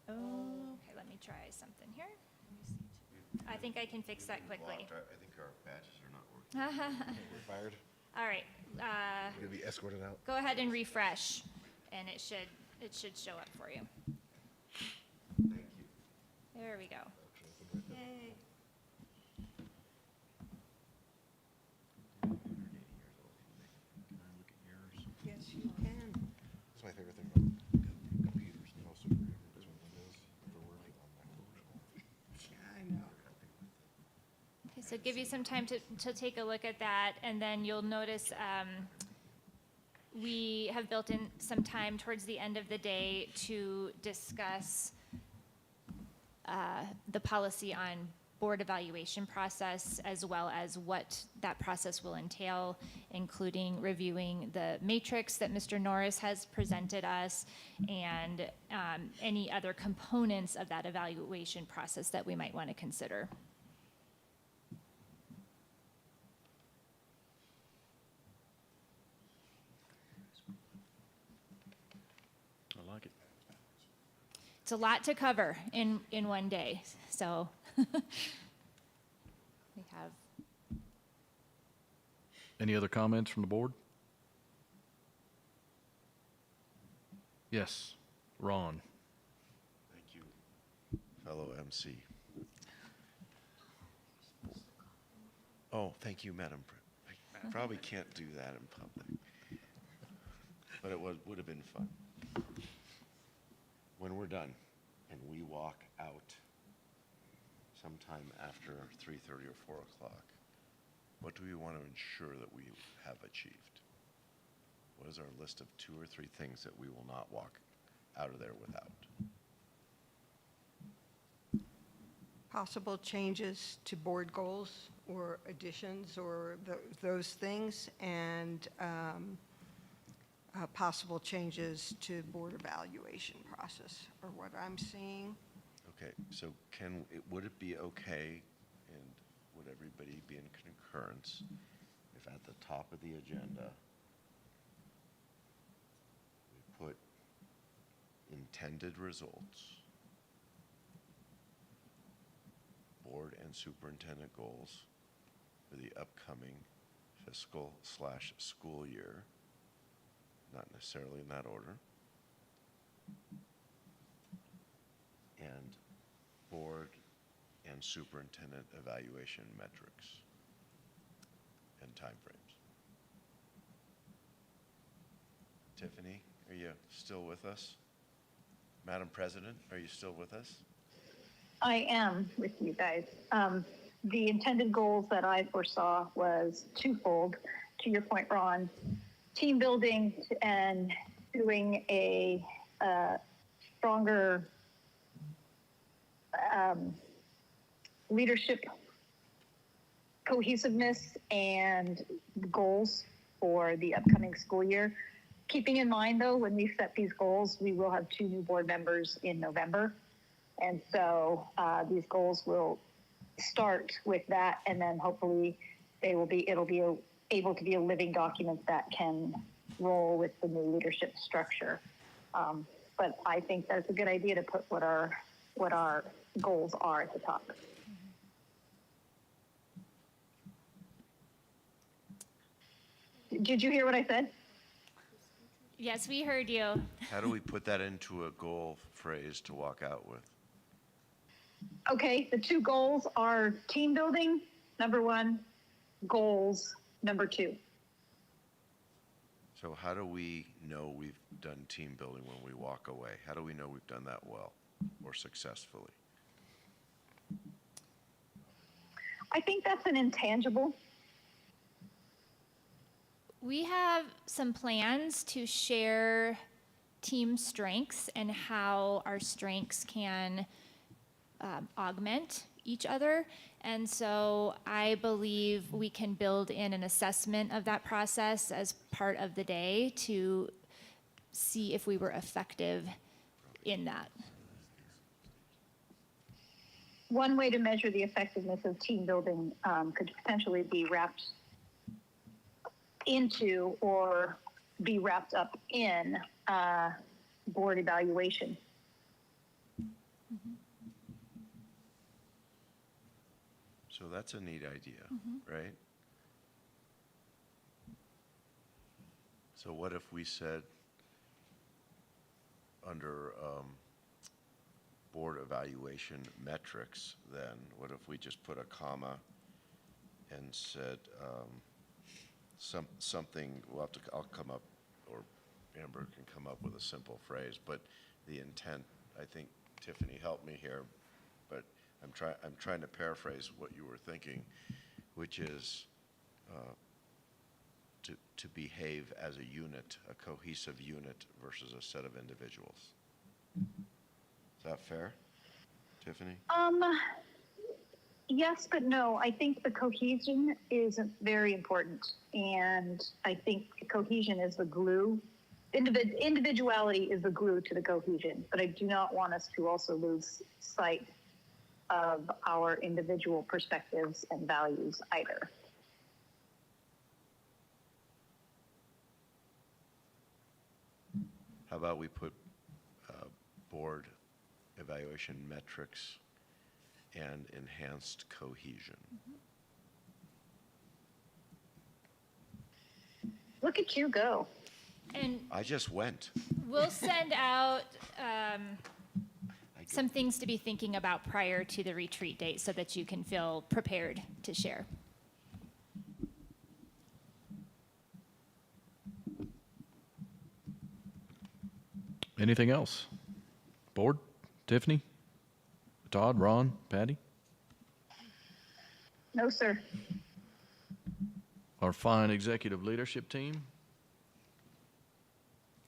Oh, okay, let me try something here. I think I can fix that quickly. I think our badges are not working. We're fired. All right, We're gonna be escorted out. go ahead and refresh, and it should show up for you. Thank you. There we go. Yay. Yes, you can. That's my favorite thing about computers. They're also great for doing Windows, for working on my I know. Okay, so give you some time to take a look at that, and then you'll notice we have built in some time towards the end of the day to discuss the policy on board evaluation process, as well as what that process will entail, including reviewing the matrix that Mr. Norris has presented us, and any other components of that evaluation process that we might want to consider. I like it. It's a lot to cover in one day, so we have. Any other comments from the board? Yes, Ron. Thank you, fellow MC. Oh, thank you, Madam I probably can't do that in public, but it would have been fun. When we're done and we walk out sometime after 3:30 or 4 o'clock, what do we want to ensure that we have achieved? What is our list of 2 or 3 things that we will not walk out of there without? Possible changes to board goals or additions or those things, and possible changes to board evaluation process, or what I'm seeing. Okay, so would it be okay, and would everybody be in concurrence, if at the top of the agenda, we put intended results, board and superintendent goals for the upcoming fiscal/school year, not necessarily in that order, and board and superintendent evaluation metrics and timeframes. Tiffany, are you still with us? Madam President, are you still with us? I am with you guys. The intended goals that I foresaw was twofold. To your point, Ron, team building and doing a stronger leadership cohesiveness and goals for the upcoming school year. Keeping in mind, though, when we set these goals, we will have 2 new board members in November. And so these goals will start with that, and then hopefully it'll be able to be a living document that can roll with the new leadership structure. But I think that's a good idea to put what our goals are at the top. Did you hear what I said? Yes, we heard you. How do we put that into a goal phrase to walk out with? Okay, the 2 goals are team building, number 1, goals, number 2. So how do we know we've done team building when we walk away? How do we know we've done that well or successfully? I think that's an intangible. We have some plans to share team strengths and how our strengths can augment each other. And so I believe we can build in an assessment of that process as part of the day to see if we were effective in that. One way to measure the effectiveness of team building could potentially be wrapped into or be wrapped up in board evaluation. So that's a neat idea, right? So what if we said under board evaluation metrics, then what if we just put a comma and said something, I'll come up, or Amber can come up with a simple phrase, but the intent, I think Tiffany helped me here, but I'm trying to paraphrase what you were thinking, which is to behave as a unit, a cohesive unit versus a set of individuals. Is that fair, Tiffany? Yes, but no. I think the cohesion is very important, and I think cohesion is the glue. Individuality is the glue to the cohesion, but I do not want us to also lose sight of our individual perspectives and values either. How about we put board evaluation metrics and enhanced cohesion? Look at you go. And I just went. we'll send out some things to be thinking about prior to the retreat date so that you can feel prepared to share. Anything else? Board? Tiffany? Todd? Ron? Patty? No, sir. Our fine executive leadership team?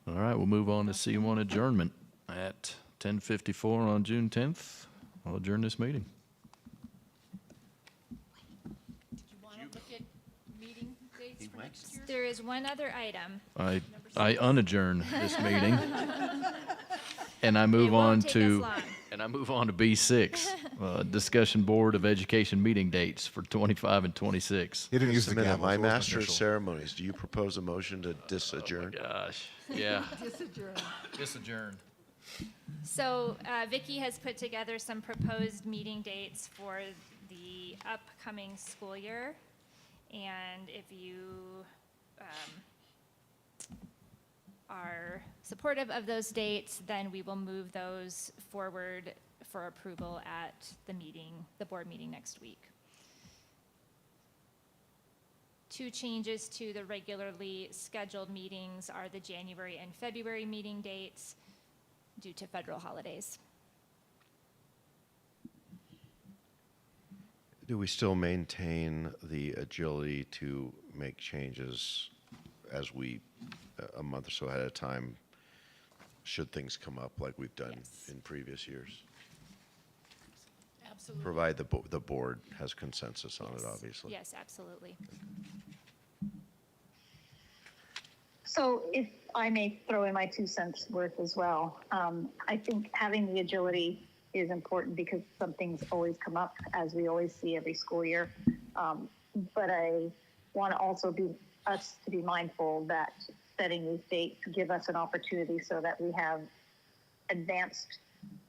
All right, we'll move on to C1 adjournment at 10:54 on June 10th. I'll adjourn this meeting. Did you want to look at meeting dates for next year? There is one other item. I unadjourn this meeting. And I move It won't on take us to, long. and I move on to B6. Discussion Board of Education meeting dates for 25 and 26. He didn't use Just the a minute, gavel. my so it wasn't master of official. ceremonies, do you propose a motion to disadjourn? Gosh, yeah. Disadjourn. So Vicky has put together some proposed meeting dates for the upcoming school year. And if you are supportive of those dates, then we will move those forward for approval at the meeting, the board meeting next week. Two changes to the regularly scheduled meetings are the January and February meeting dates due to federal holidays. Do we still maintain the agility to make changes as we, a month or so ahead of time, should things come up like we've done Yes. in previous years? Absolutely. Provide the board has consensus on it, obviously. Yes, absolutely. So if I may throw in my 2 cents worth as well, I think having the agility is important because some things always come up, as we always see every school year. But I want to also be mindful that setting these dates give us an opportunity so that we have advanced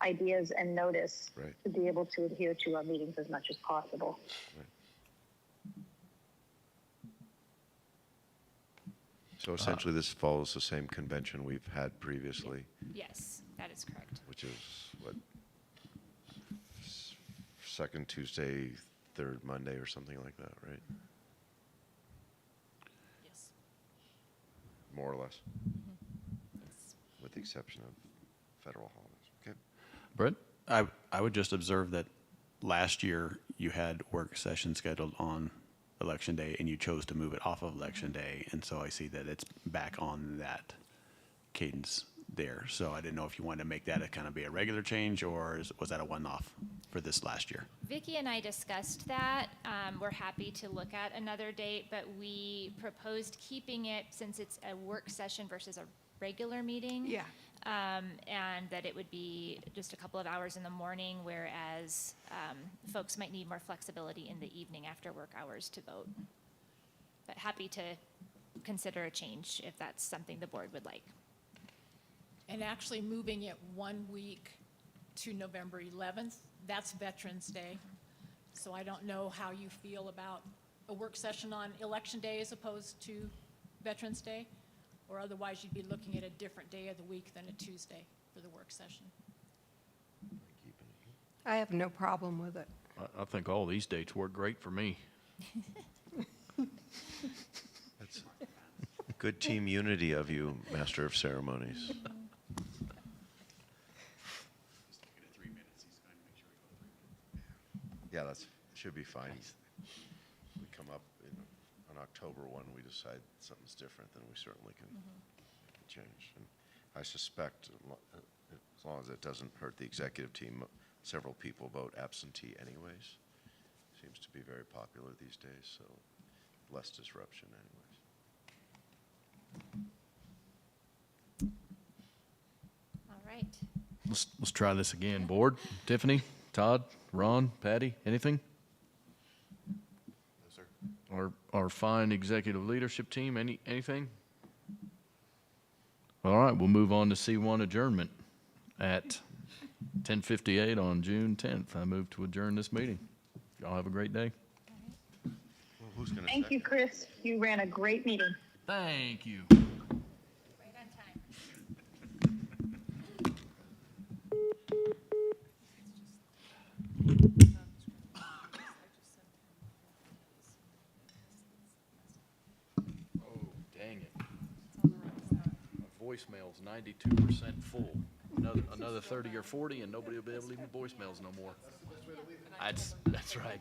ideas and notice Right. to be able to adhere to our meetings as much as possible. So essentially, this follows the same convention we've had previously, Yes, that is correct. which is what, second Tuesday, third Monday, or something like that, right? Yes. More or less, Yes. with the exception of federal holidays. Okay. Brett? I would just observe that last year you had work session scheduled on Election Day and you chose to move it off of Election Day. And so I see that it's back on that cadence there. So I didn't know if you wanted to make that a kind of be a regular change or was that a one-off for this last year? Vicky and I discussed that. We're happy to look at another date, but we proposed keeping it since it's a work session versus a regular meeting. Yeah. And that it would be just a couple of hours in the morning, whereas folks might need more flexibility in the evening after work hours to vote. But happy to consider a change if that's something the board would like. And actually moving it 1 week to November 11th, that's Veterans Day. So I don't know how you feel about a work session on Election Day as opposed to Veterans Day, or otherwise you'd be looking at a different day of the week than a Tuesday for the work session. I have no problem with it. I think all these dates work great for me. That's good team unity of you, Master of Ceremonies. Yeah, should be fine. We come up on October 1, we decide something's different, then we certainly can change. And I suspect, as long as it doesn't hurt the executive team, several people vote absentee anyways. Seems to be very popular these days, so less disruption anyways. All right. Let's try this again. Board, Tiffany, Todd, Ron, Patty, anything? No, sir. Our fine executive leadership team, anything? All right, we'll move on to C1 adjournment at 10:58 on June 10th. I move to adjourn this meeting. Y'all have a great day. Well, who's going to Thank you, Chris. You ran a great meeting. Thank you. Right on time. Oh, dang it. My voicemail's 92% full. Another 30 or 40 and nobody will be able to leave me voicemails no more. That's right.